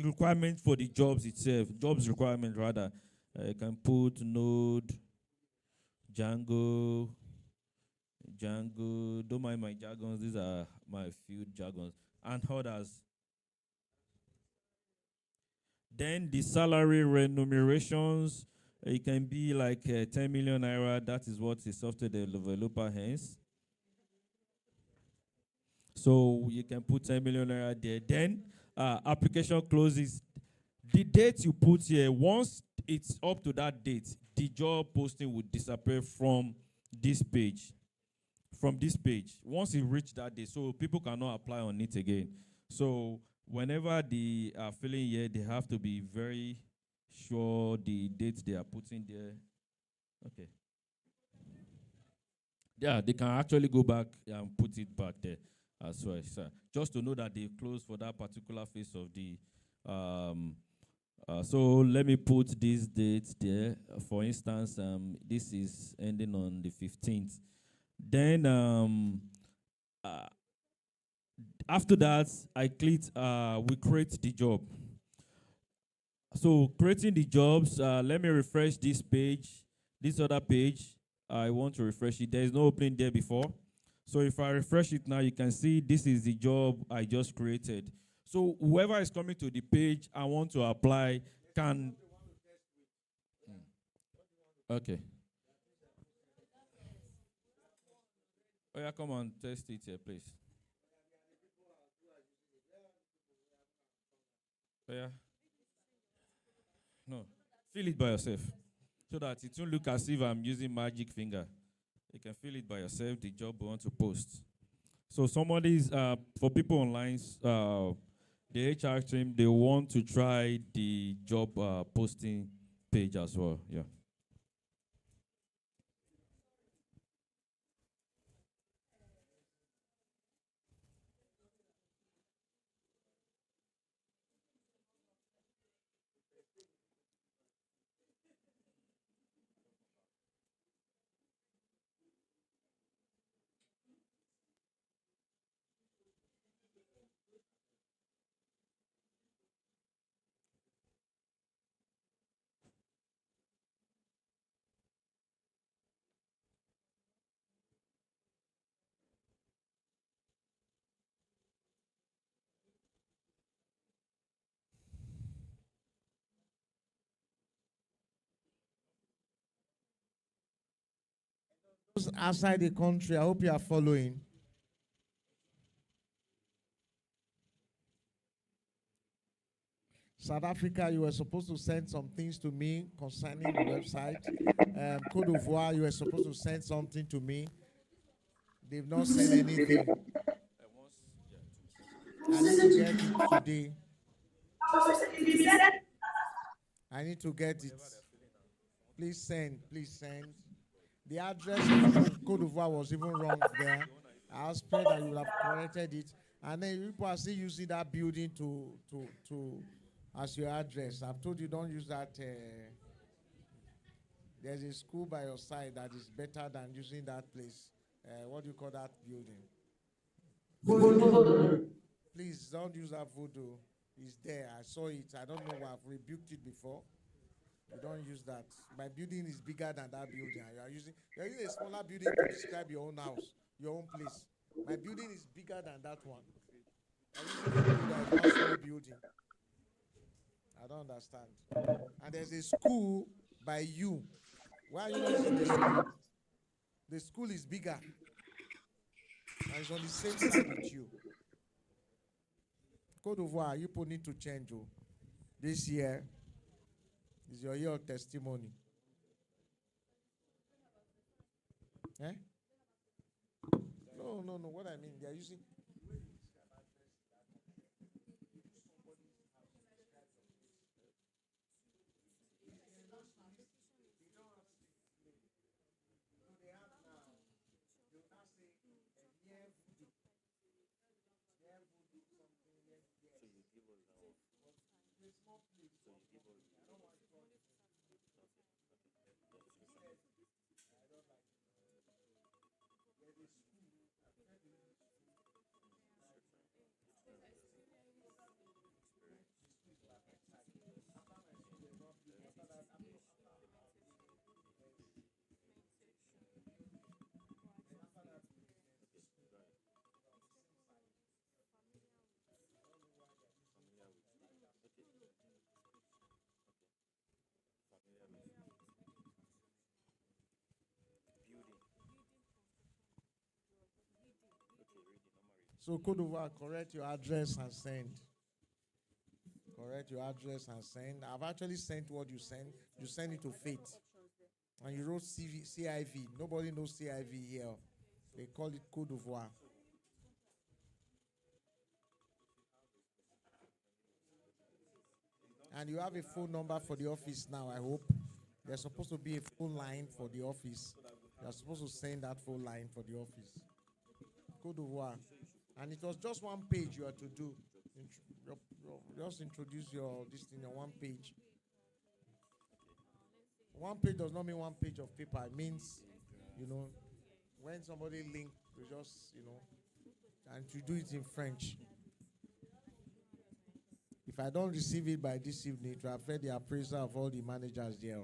requirement for the jobs itself, jobs requirement rather. You can put Node, Django, don't mind my jargons, these are my few jargons, and others. Then the salary remunerations, it can be like 10 million naira, that is what the software developer has. So you can put 10 million naira there. Then application closes. The date you put here, once it's up to that date, the job posting would disappear from this page. From this page, once it reached that day, so people cannot apply on it again. So whenever they are filling here, they have to be very sure the date they are putting there. Okay. Yeah, they can actually go back and put it back there as well. So just to know that they closed for that particular phase of the. So let me put this date there. For instance, this is ending on the 15th. Then after that, I clicked we create the job. So creating the jobs, let me refresh this page, this other page. I want to refresh it. There is no opening there before. So if I refresh it now, you can see this is the job I just created. So whoever is coming to the page I want to apply can. Okay. Oh yeah, come on, test it here, please. Oh yeah. No, feel it by yourself, so that it won't look as if I'm using magic finger. You can feel it by yourself, the job we want to post. So somebody's, for people online, the HR team, they want to try the job posting page as well, yeah. Those outside the country, I hope you are following. South Africa, you were supposed to send some things to me concerning the website. Cote d'Ivoire, you were supposed to send something to me. They've not sent anything. I need to get it today. I need to get it. Please send, please send. The address of Cote d'Ivoire was even wrong there. I was praying that you would have corrected it. And then people are still using that building to as your address. I've told you don't use that. There's a school by your side that is better than using that place. What do you call that building? Please don't use that voodoo. It's there. I saw it. I don't know why I've rebuked it before. You don't use that. My building is bigger than that building. You're using a smaller building to describe your own house, your own place. My building is bigger than that one. You're using voodoo that is one small building. I don't understand. And there's a school by you. Why are you not using the school? The school is bigger. and it's on the same side with you. Cote d'Ivoire, you people need to change. Oh. This year is your year of testimony. Eh? No. What I mean, they are using. So Cote d'Ivoire, correct your address and send. Correct your address and send. I've actually sent what you send. You send it to Faith. And you wrote CIV. Nobody knows CIV here. They call it Cote d'Ivoire. And you have a phone number for the office now, I hope. There's supposed to be a phone line for the office. You're supposed to send that phone line for the office. Cote d'Ivoire. And it was just one page you had to do. Just introduce this thing on one page. One page does not mean one page of paper. It means, when somebody link, you just, and you do it in French. If I don't receive it by this evening, it will affect the appraisal of all the managers there.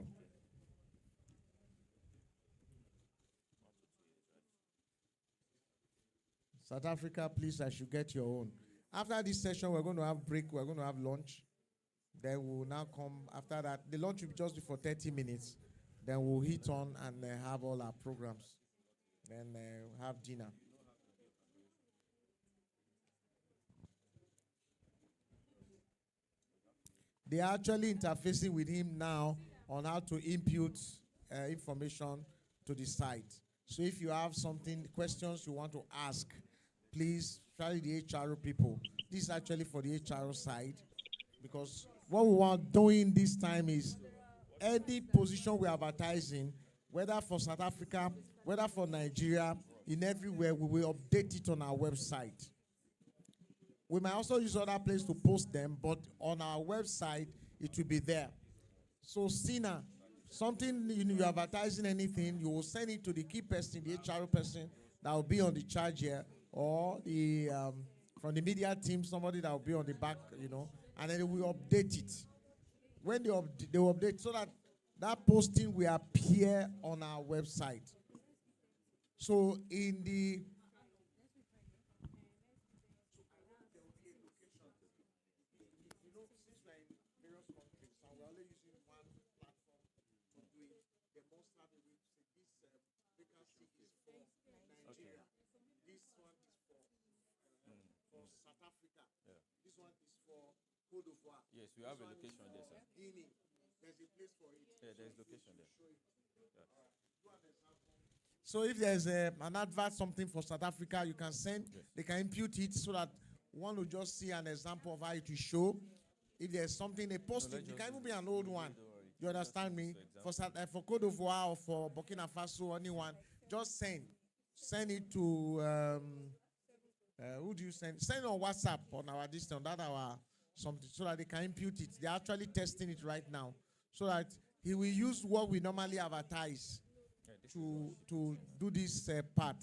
South Africa, please, I should get your own. After this session, we're going to have break. We're going to have lunch. Then we'll now come after that. The lunch will just be for 30 minutes. Then we'll hit on and have all our programs. Then have dinner. They are actually interfacing with him now on how to input information to the site. So if you have questions you want to ask, please try the HRO people. This is actually for the HRO side, because what we want doing this time is any position we're advertising, whether for South Africa, whether for Nigeria, in everywhere, we will update it on our website. We might also use other places to post them, but on our website, it will be there. So, Sina, something you're advertising anything, you will send it to the key person, the HRO person that will be on the charge here, or the from the media team, somebody that will be on the back, and then we update it. When they will update so that that posting will appear on our website. So in the South Africa. Yeah. This one is for Cote d'Ivoire. Yes, we have a location there, sir. Guinea. There's a place for it. Yeah, there's location there. Yeah. So if there's an advert, something for South Africa, you can send. Yes. They can impute it so that one will just see an example of how it will show. If there's something, they post it. It can even be an old one. You understand me? For Cote d'Ivoire or for Burkina Faso, anyone, just send. Send it to... who do you send? Send on WhatsApp on our distance, something, so that they can impute it. They're actually testing it right now, so that he will use what we normally advertise to do this part.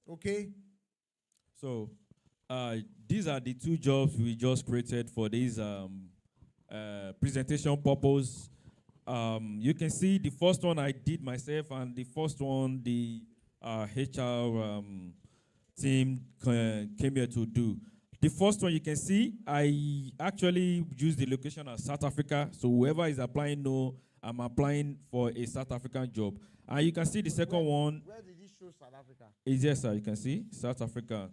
Okay. So, these are the two jobs we just created for this presentation purpose. You can see the first one I did myself, and the first one the HR team came here to do. The first one you can see, I actually use the location as South Africa. So whoever is applying, know I'm applying for a South African job. And you can see the second one. Where did he show South Africa. Is there, sir? You can see South Africa.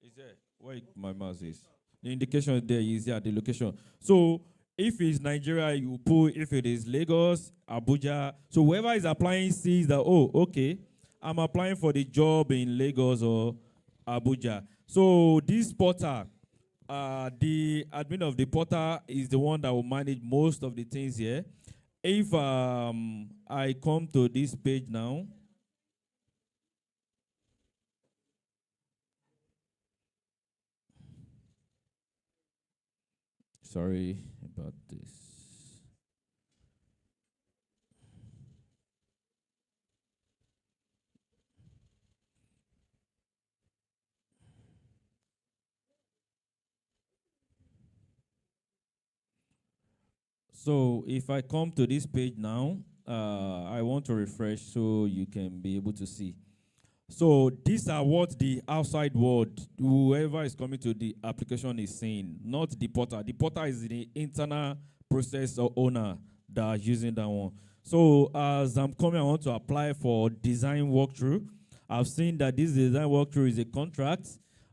Is there? Where my mouse is? The indication there is the location. So if it's Nigeria, you put. If it is Lagos, Abuja. So whoever is applying sees that. Oh, okay, I'm applying for the job in Lagos or Abuja. So this portal, the admin of the portal is the one that will manage most of the things here. If I come to this page now. Sorry about this. So if I come to this page now, I want to refresh so you can be able to see. So these are what the outside world, whoever is coming to the application is seeing, not the portal. The portal is the internal process or owner that are using that one. So as I'm coming, I want to apply for design walkthrough. I've seen that this design walkthrough is a contract.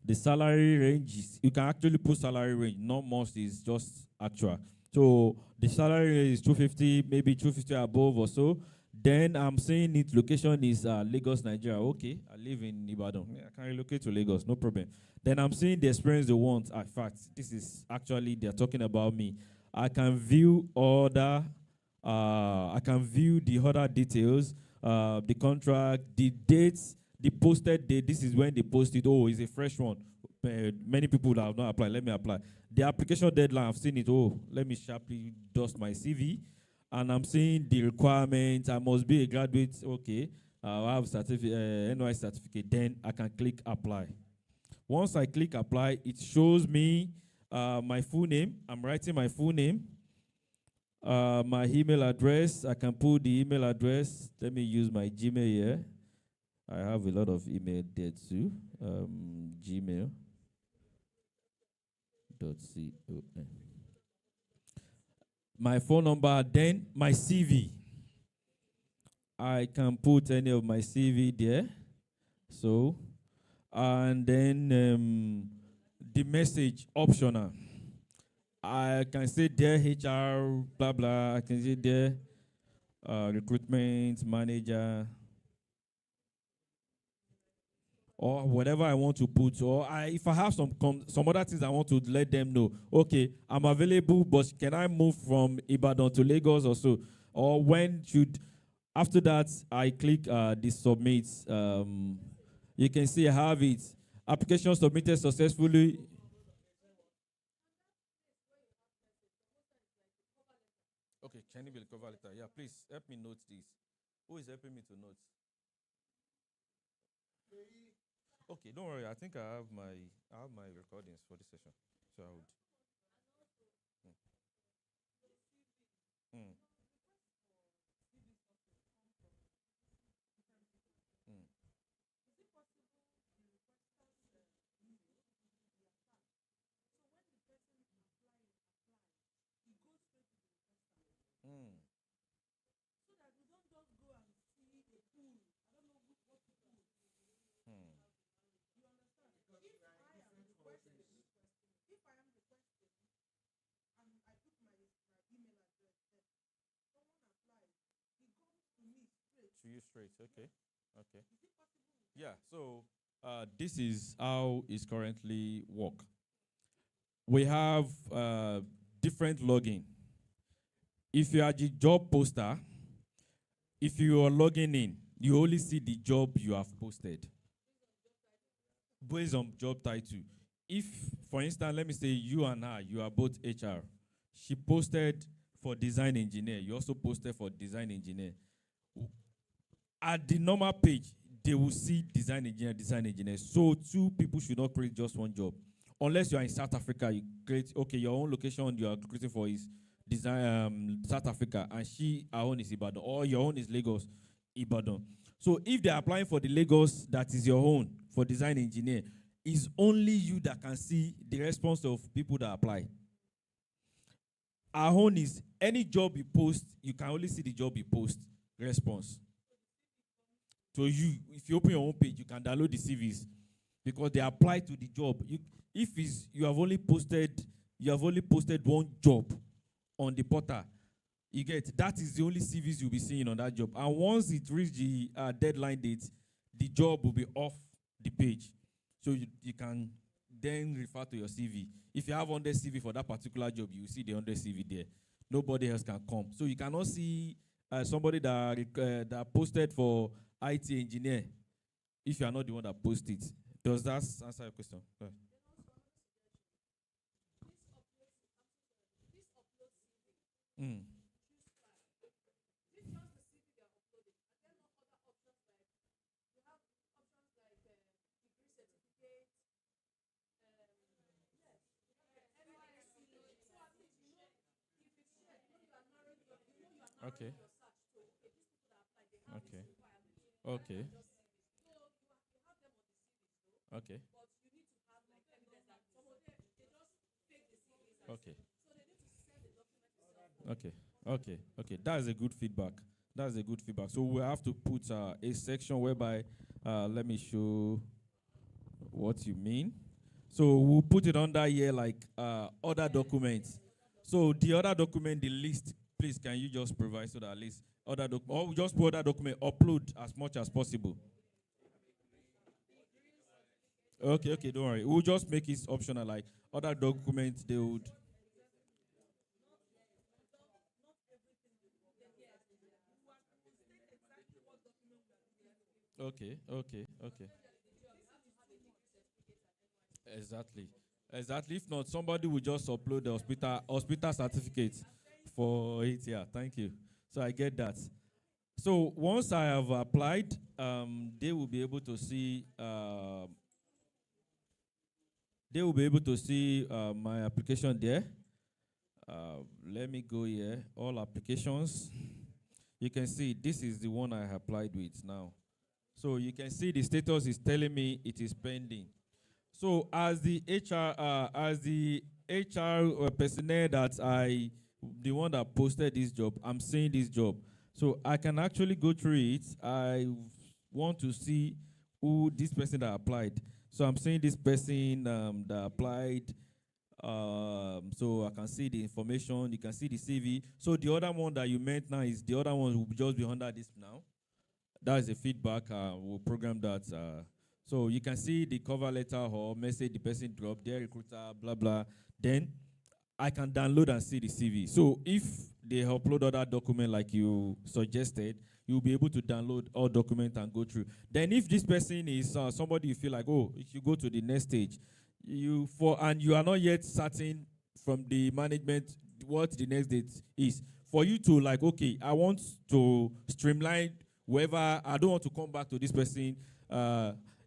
The salary range is, you can actually put salary range, not most is just actual. So the salary range is 250, maybe 250 above or so. Then I'm saying its location is Lagos, Nigeria. Okay, I live in Ibadan. Yeah, I can relocate to Lagos, no problem. Then I'm seeing the experience they want. In fact, this is actually, they're talking about me. I can view I can view the other details, the contract, the dates, the posted date. This is when they posted. Oh, it's a fresh one. Many people that have not applied. Let me apply. The application deadline, I've seen it. Oh, let me sharply dust my CV. And I'm seeing the requirements. I must be a graduate. Okay, I have NY certificate. Then I can click apply. Once I click apply, it shows me my full name. I'm writing my full name. My email address. I can put the email address. Let me use my Gmail here. I have a lot of email there too. Gmail.com. My phone number, then my CV. I can put any of my CV there. So, and then the message optional. I can say there HR, blah, blah. I can say there recruitment manager, or whatever I want to put, or if I have some other things I want to let them know. Okay, I'm available, but can I move from Ibadan to Lagos or so? Or when should? After that, I click the submit. You can see I have it. Application submitted successfully. Okay, can you be the cover letter? Yeah, please help me note this. Who is helping me to note? Okay, don't worry. I think I have my recordings for this session, so I would. Mm. Mm. Mm. Mm. Hmm. To you straight, okay, okay. Yeah. So this is how it's currently work. We have different login. If you are the job poster, if you are logging in, you only see the job you have posted based on job title. If, for instance, let me say you and I, you are both HR. She posted for design engineer. You also posted for design engineer. At the normal page, they will see design engineer, design engineer. So two people should not create just one job. Unless you are in South Africa, you create, okay, your own location you are creating for is design South Africa, and her own is Ibadan, or your own is Lagos, Ibadan. So if they are applying for the Lagos that is your own for design engineer, it's only you that can see the response of people that apply. Our own is any job you post, you can only see the job you post response. So if you open your own page, you can download the CVs because they apply to the job. You have only posted one job on the portal, you get that is the only CVs you'll be seeing on that job. And once it reaches the deadline date, the job will be off the page. So you can then refer to your CV. If you have 100 CV for that particular job, you will see the 100 CV there. Nobody else can come. So you cannot see somebody that posted for IT engineer if you are not the one that posted it. Does that answer your question? Mm. Okay. Okay. Okay. Okay. Okay. Okay. Okay. Okay. That's a good feedback. That's a good feedback. So we have to put a section whereby, let me show what you mean. So we'll put it under here like other documents. So the other document, the list, please can you just provide so that at least other document, or just put other document, upload as much as possible. Okay, okay, don't worry. We'll just make it optional, like other documents they would. Okay, okay, okay. Exactly. Exactly. If not, somebody will just upload the hospital certificate for it. Yeah, thank you. So I get that. So once I have applied, they will be able to see my application there. Let me go here. All applications. You can see this is the one I applied with now. So you can see the status is telling me it is pending. So as the HR personnel the one that posted this job, I'm seeing this job. So I can actually go through it. I want to see who this person that applied. So I'm seeing this person that applied. So I can see the information. You can see the CV. So the other one that you meant now is the other one will just be under this now. That is a feedback. We'll program that. So you can see the cover letter or message the person dropped, their recruiter, blah, blah. Then I can download and see the CV. So if they upload other document like you suggested, you'll be able to download all documents and go through. Then if this person is somebody you feel like, oh, if you go to the next stage, and you are not yet certain from the management what the next date is, for you to like, okay, I want to streamline whoever, I don't want to come back to this person,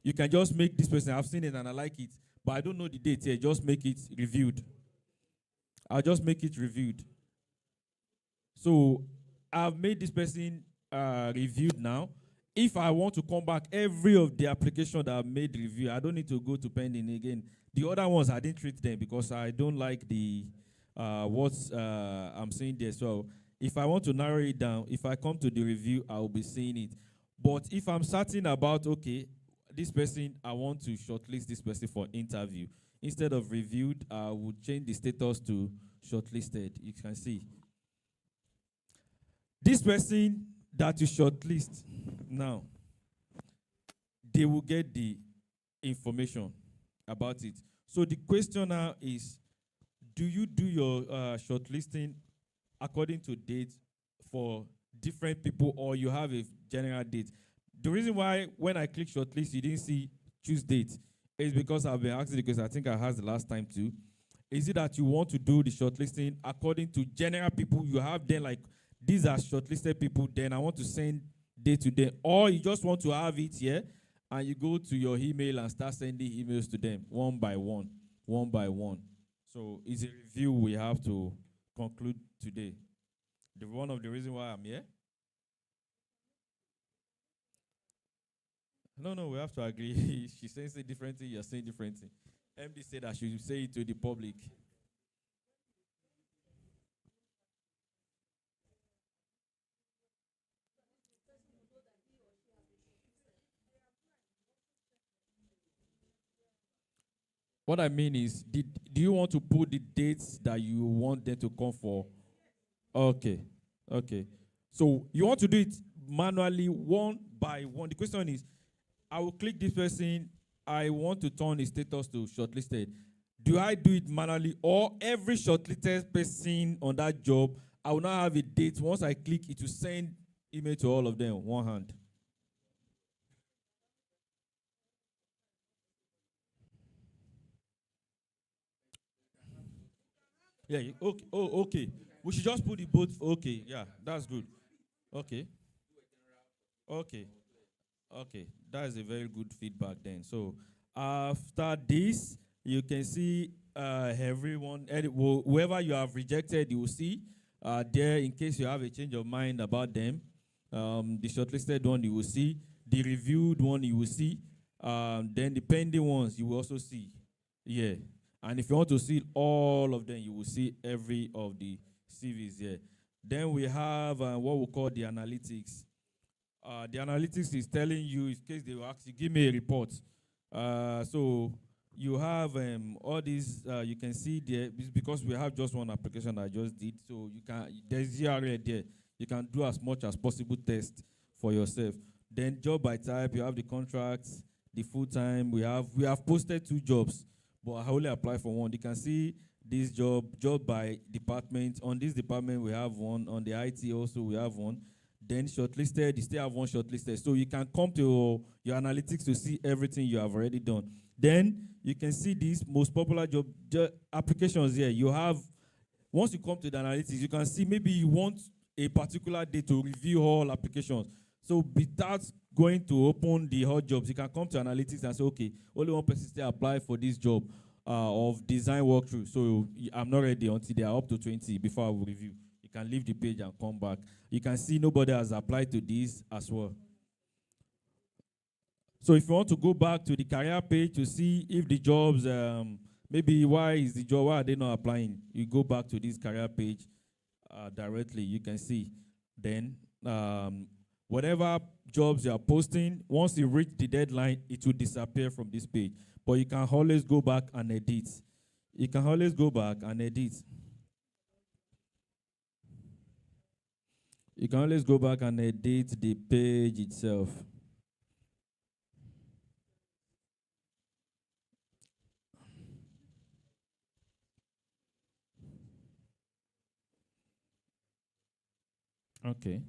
you can just make this person, I've seen it and I like it, but I don't know the date here, just make it reviewed. I'll just make it reviewed. So I've made this person reviewed now. If I want to come back, every of the application that I've made review, I don't need to go to pending again. The other ones, I didn't treat them because I don't like the what I'm seeing there. So if I want to narrow it down, if I come to the review, I will be seeing it. But if I'm certain about, okay, this person, I want to shortlist this person for interview. Instead of reviewed, I would change the status to shortlisted. You can see. This person that you shortlist now, they will get the information about it. So the question now is, do you do your shortlisting according to dates for different people, or you have a general date? The reason why when I click shortlist, you didn't see choose date is because I've been asking, because I think I asked the last time too. Is it that you want to do the shortlisting according to general people? You have then like, these are shortlisted people, then I want to send day to day. Or you just want to have it here, and you go to your email and start sending emails to them one by one, one by one. So it's a review we have to conclude today. One of the reasons why I'm here. No, we have to agree. She says a different thing, you're saying different thing. MD said I should say it to the public. What I mean is, do you want to put the dates that you want them to come for? Okay. Okay. So you want to do it manually, one by one. The question is, I will click this person. I want to turn his status to shortlisted. Do I do it manually, or every shortlisted person on that job, I will now have a date. Once I click, it will send email to all of them, one hand. Yeah. Okay. Oh, okay. We should just put the both. Okay. Yeah, that's good. Okay. Okay. Okay, that is a very good feedback then. So after this, you can see everyone, whoever you have rejected, you will see there in case you have a change of mind about them. The shortlisted one you will see, the reviewed one you will see, then the pending ones you will also see. Yeah, and if you want to see all of them, you will see every of the CVs here. Then we have what we call the analytics. The analytics is telling you, in case they will ask you, give me a report. So you have all these, you can see there, because we have just one application I just did, so you can, there's URL there. You can do as much as possible test for yourself. Then job by type, you have the contracts, the full-time. We have posted 2 jobs, but I only apply for one. You can see this job by department. On this department, we have one. On the IT also, we have one. Then shortlisted, you still have one shortlisted. So you can come to your analytics to see everything you have already done. Then you can see these most popular job applications here. You have, once you come to the analytics, you can see maybe you want a particular day to review all applications. So without going to open the hot jobs, you can come to analytics and say, okay, only one person still apply for this job of design walkthrough. So I'm not ready until they are up to 20 before I will review. You can leave the page and come back. You can see nobody has applied to this as well. So if you want to go back to the career page to see if the jobs, maybe why are they not applying? You go back to this career page directly, you can see. Then whatever jobs you are posting, once you reach the deadline, it will disappear from this page. But you can always go back and edit. You can always go back and edit. You can always go back and edit the page itself. Okay.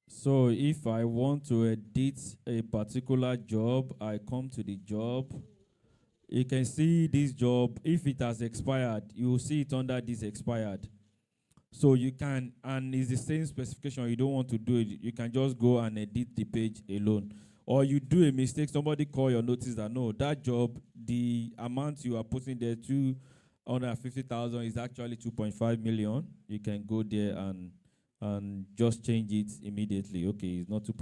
So if I want to edit a particular job, I come to the job. You can see this job. If it has expired, you will see it under this expired. So you can, and it's the same specification, you don't want to do it, you can just go and edit the page alone. Or you do a mistake, somebody call your notice that no, that job, the amount you are putting there, 250,000 is actually 2.5 million. You can go there and just change it immediately. Okay, it's not 2.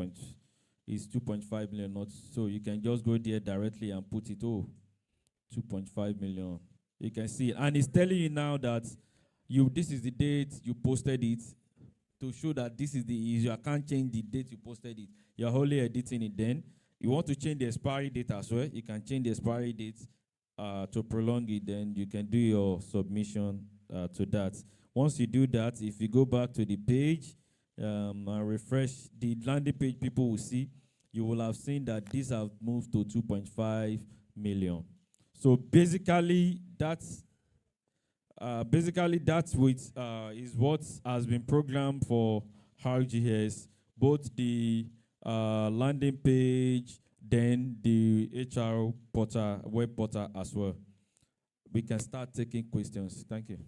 It's 2.5 million, not, so you can just go there directly and put it, 2.5 million. You can see, and it's telling you now that this is the date you posted it, to show that this is the issue. I can't change the date you posted it. You're only editing it. Then you want to change the expiry date as well. You can change the expiry date to prolong it. Then you can do your submission to that. Once you do that, if you go back to the page and refresh the landing page, people will see, you will have seen that these have moved to 2.5 million. So basically, that's is what has been programmed for RGS, both the landing page, then the HR portal, web portal as well. We can start taking questions. Thank you.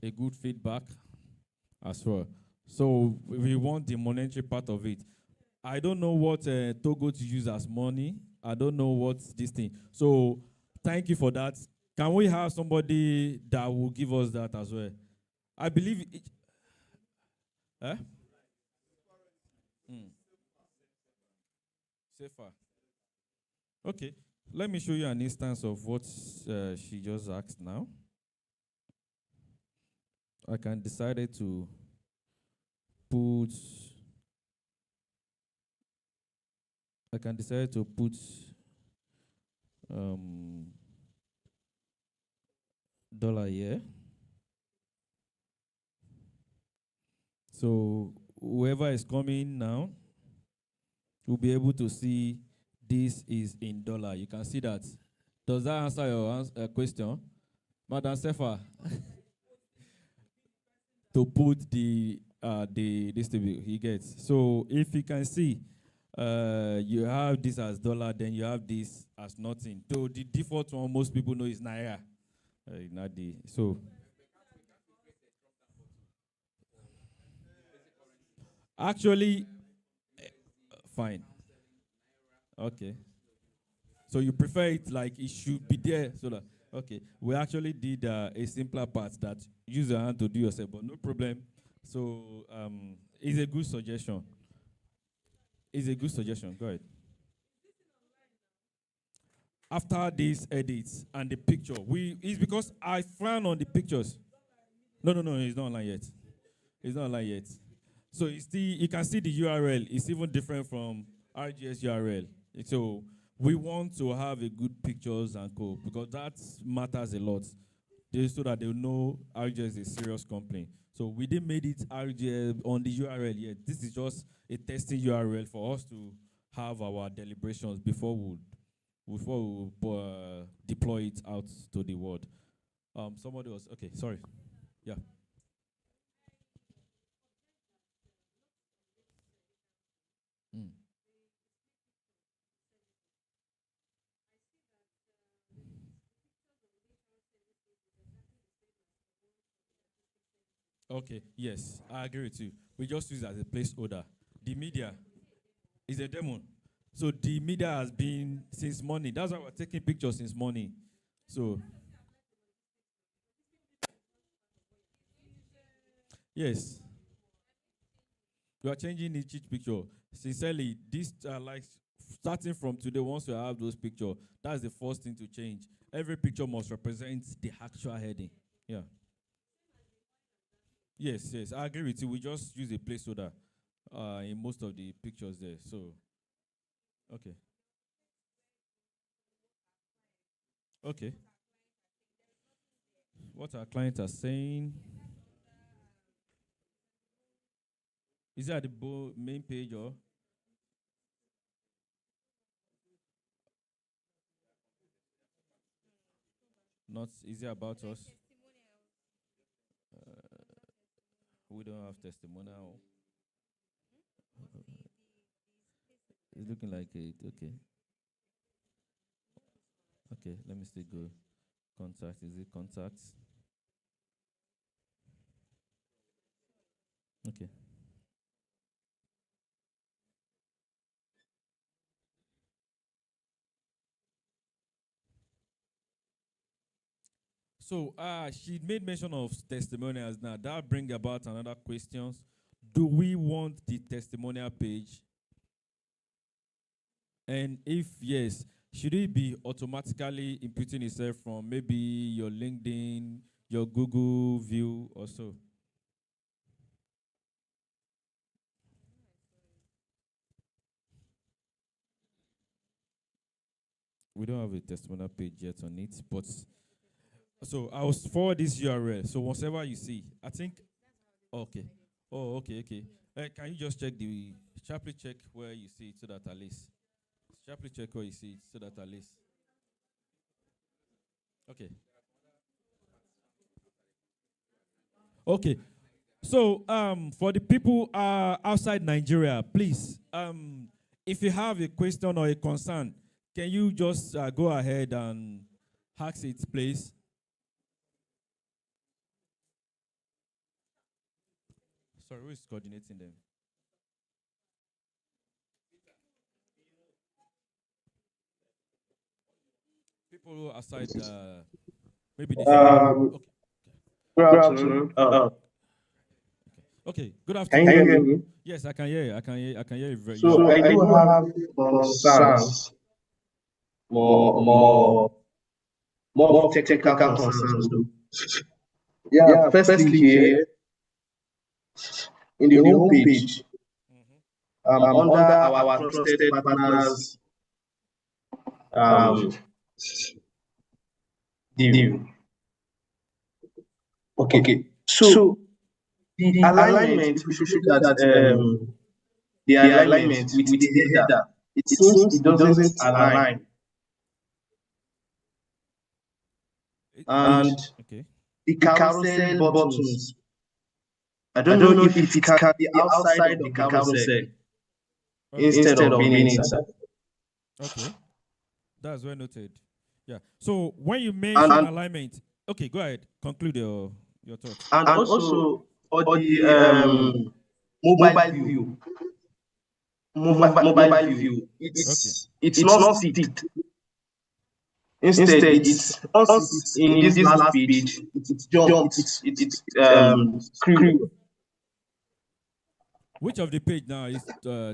A good feedback as well. So we want the monetary part of it. I don't know what Togo to use as money. I don't know what's this thing. So thank you for that. Can we have somebody that will give us that as well? I believe it. Eh? safer. Okay, let me show you an instance of what she just asked now. I can decide to put um, dollar here. So whoever is coming now will be able to see this is in dollar. You can see that. Does that answer your question, Madam Sefa? To put the this to be, he gets. So if you can see, you have this as dollar, then you have this as nothing. So the default one most people know is naira. Not the so. Actually, fine. Okay. So you prefer it like it should be there, so that okay. We actually did a simpler part that use your hand to do yourself, but no problem. So it's a good suggestion. It's a good suggestion. Go ahead. After these edits and the picture, it's because I frown on the pictures. No, it's not online yet. It's not online yet. So it's you can see the URL. It's even different from RGS URL. So we want to have a good pictures and co because that matters a lot. So that they know RGS is a serious company. So we didn't made it RGS on the URL yet. This is just a testing URL for us to have our deliberations before we deploy it out to the world. Somebody was okay. Sorry. Yeah. Mm. Okay, yes, I agree with you. We just use it as a placeholder. The media is a demo. So the media has been since morning. That's why we're taking pictures since morning. So, yes, we are changing each picture. Sincerely, this like starting from today, once we have those pictures, that's the first thing to change. Every picture must represent the actual heading. Yeah. Yes, I agree with you. We just use a placeholder in most of the pictures there. So, okay. Okay. What our clients are saying. Is it at the main page or? Not, is it about us? We don't have testimonial. It's looking like it. Okay. Okay, let me still go. Contact. Is it contacts? Okay. So she made mention of testimonials now. That bring about another questions. Do we want the testimonial page? And if yes, should it be automatically inputting itself from maybe your LinkedIn, your Google view or so? We don't have a testimonial page yet on it, but so I will forward this URL. So whatever you see, I think. Okay. Oh, okay. Can you just check sharply check where you see it so that at least. Sharply check where you see it so that at least. Okay. Okay. So for the people outside Nigeria, please if you have a question or a concern, can you just go ahead and ask it, please? Sorry, who is coordinating them? People who are outside, maybe they should. Okay. Good afternoon. Okay, good Can you afternoon. hear me? Yes, I can hear you. I can hear you very. So I do have concerns, more more of technical concerns. Though. Yeah, firstly here in the homepage, under our trusted partners um div. Okay, so the alignment, if you look at the alignment with the header, it seems it doesn't align. And Okay. the carousel buttons, I don't know if it can be outside of the carousel instead of being inside. Okay, that's well noted. Yeah. So when you And mention alignment, okay, go ahead. Conclude your thoughts. and also for the mobile view, mobile view, Okay. it's not sticked. Instead, it's once in this last page, it's jumped, it's screwed. Which of the page now is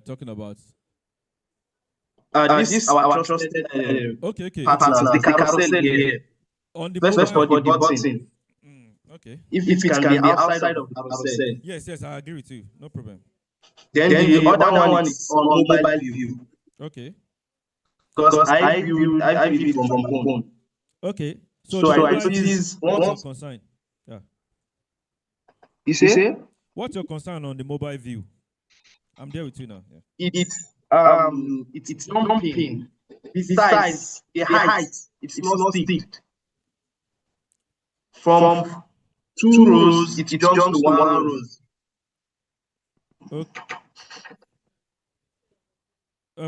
talking about? This our trusted Okay. partners, the carousel here. On the First of mobile. all, the button, Okay. if it can be outside of the carousel. Yes, I agree with you. No problem. Then the other one is on mobile view. Okay. Because I view it from phone. Okay. So So the I mobile view, notice what's your once concern? Yeah. you say What's your concern on the mobile view? I'm there with you now. Yeah. it's jumping. Besides the height, it's not steep. From 2 rows, it jumps to 1 row. Okay.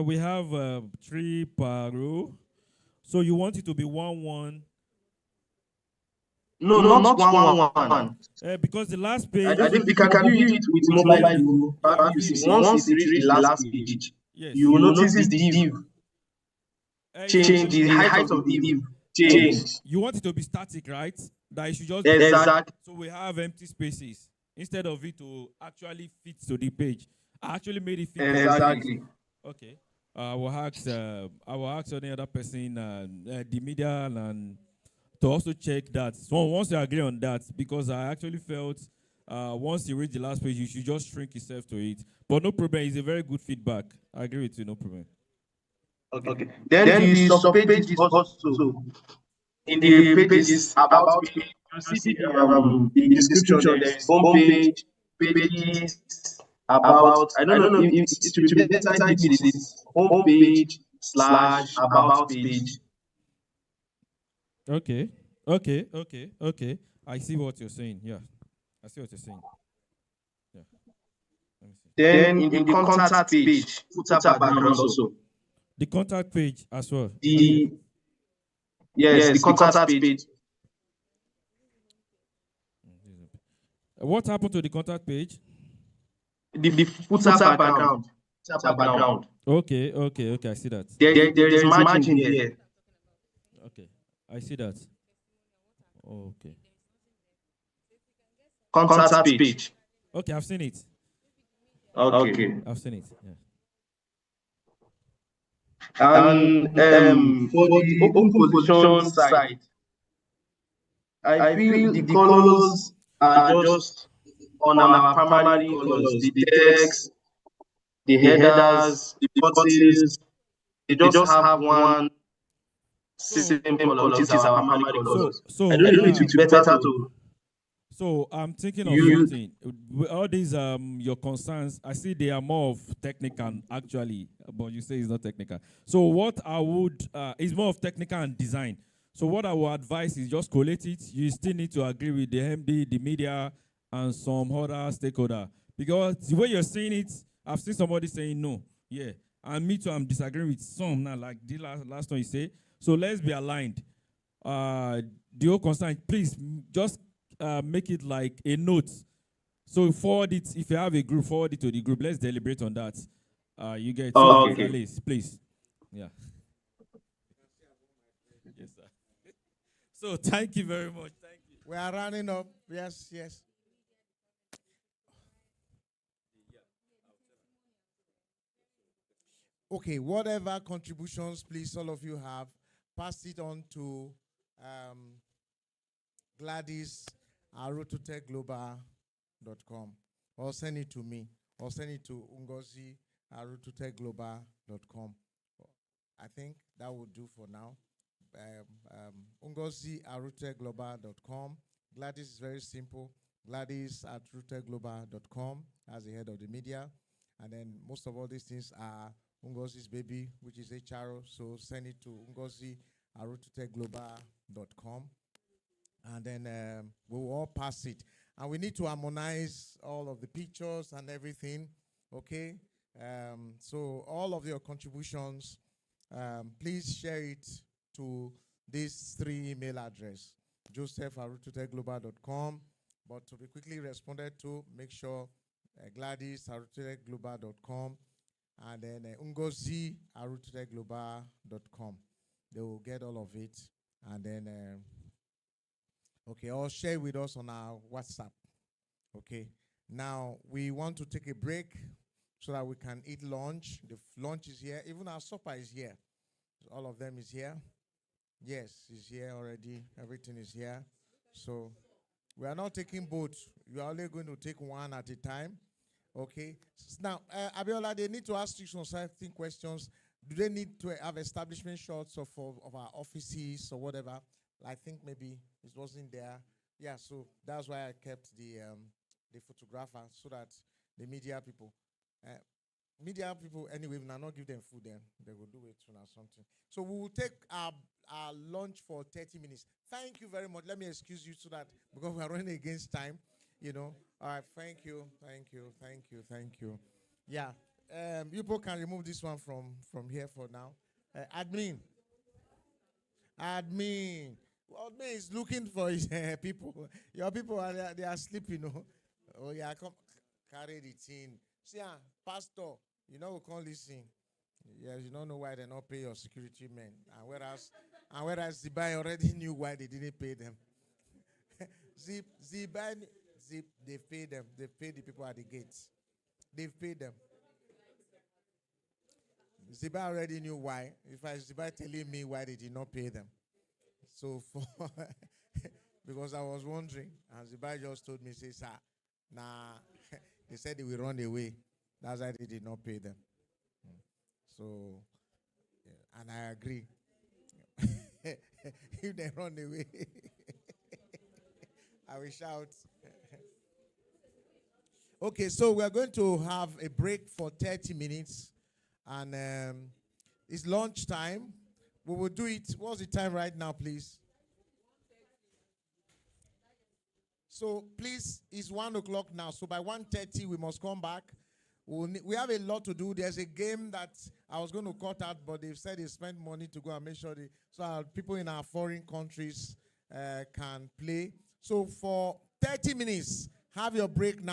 We have 3 per row. So you want it to be 1-1. No, not 1-1. Because the last page. I think you can view it with mobile view. Once you reach the last page, yes, you will notice the div change, the height of the div change. You want it to be static, right? That it should just Exactly. So we have empty spaces instead of it to actually fit to the page. I actually made it fit. Exactly. Okay. I will ask any other person, the media, and to also check that. So once you agree on that, because I actually felt once you read the last page, you should just shrink yourself to it. But no problem, it's a very good feedback. I agree with you, no problem. Okay. Then the sub-pages also, in the pages about page, you see the description, there is home page, pages, about, I don't know if it should be better if it is home page / about page. Okay. I see what you're saying. Yeah. I see what you're saying. Yeah. Let me see. Then in the contact page, footer background also. The contact page as well. Yes, the contact page. What happened to the contact page? The footer background. Okay. I see that. There is margin here. Okay, I see that. Okay. Contact page. Okay, I've seen it. Okay. I've seen it. Yeah. And for the open position side, I feel the colors are just on our primary colors. The text, the headers, the buttons, they just have one same color, which is our primary colors. So I don't know if it would be better to. So I'm thinking of something. With all these your concerns, I see they are more of technical actually, but you say it's not technical. So what I would is more of technical and design. So what I would advise is just collate it. You still need to agree with the MD, the media, and some other stakeholder. Because the way you're saying it, I've seen somebody saying no. Yeah. And me too, I'm disagreeing with some now, like the last one you say. So let's be aligned. The whole concern, please just make it like a note. So forward it, if you have a group, forward it to the group. Let's deliberate on that. You get okay. List, please. Yeah. Yes, sir. So thank you very much. Thank you. We are running up. Yes. Okay, whatever contributions, please, all of you have, pass it on to Gladys at rototechglobal.com, or send it to me, or send it to Ungozi at rototechglobal.com. I think that would do for now. Ungozi at rototechglobal.com. Gladys is very simple. Gladys at roottechglobal.com as the head of the media. And then most of all these things are Ungozi's baby, which is HRO. So send it to Ungozi at roottechglobal.com. And then we will all pass it. And we need to harmonize all of the pictures and everything. Okay? So all of your contributions, please share it to these 3 email address. Joseph at roottechglobal.com. But to be quickly responded to, make sure Gladys at roottechglobal.com and then Ungozi at roottechglobal.com. They will get all of it. And then, okay, or share with us on our WhatsApp. Okay. Now, we want to take a break so that we can eat lunch. The lunch is here. Even our supper is here. All of them is here. Yes, it's here already. Everything is here. So we are not taking both. You are only going to take one at a time. Okay. Now, Abiola, they need to ask you some certain questions. Do they need to have establishment shots of our offices or whatever? I think maybe it wasn't there. Yeah, so that's why I kept the photographer so that the media people anyway, we will not give them food then. They will do it soon or something. So we will take our lunch for 30 minutes. Thank you very much. Let me excuse you so that, because we are running against time, you know. All right, thank you. Yeah, you people can remove this one from here for now. Admin. Well, admin is looking for his people. Your people, they are sleeping, you know. Oh, yeah, come carry the thing. See, pastor, you know, we can't listen. Yes, you don't know why they not pay your security men. And whereas Zibai already knew why they didn't pay them. Zibai, they pay them. They pay the people at the gates. They've paid them. Zibai already knew why. If I Zibai telling me why they did not pay them. So for because I was wondering, and Zibai just told me, say, sir, nah, they said they will run away. That's why they did not pay them. So, yeah, and I agree. If they run away, I will shout. Okay, so we're going to have a break for 30 minutes. And it's lunch time. We will do it. What's the time right now, please? So please, it's 1 o'clock now. So by 1:30, we must come back. We have a lot to do. There's a game that I was going to cut out, but they've said they spent money to go and make sure so our people in our foreign countries can play. So for 30 minutes, have your break now.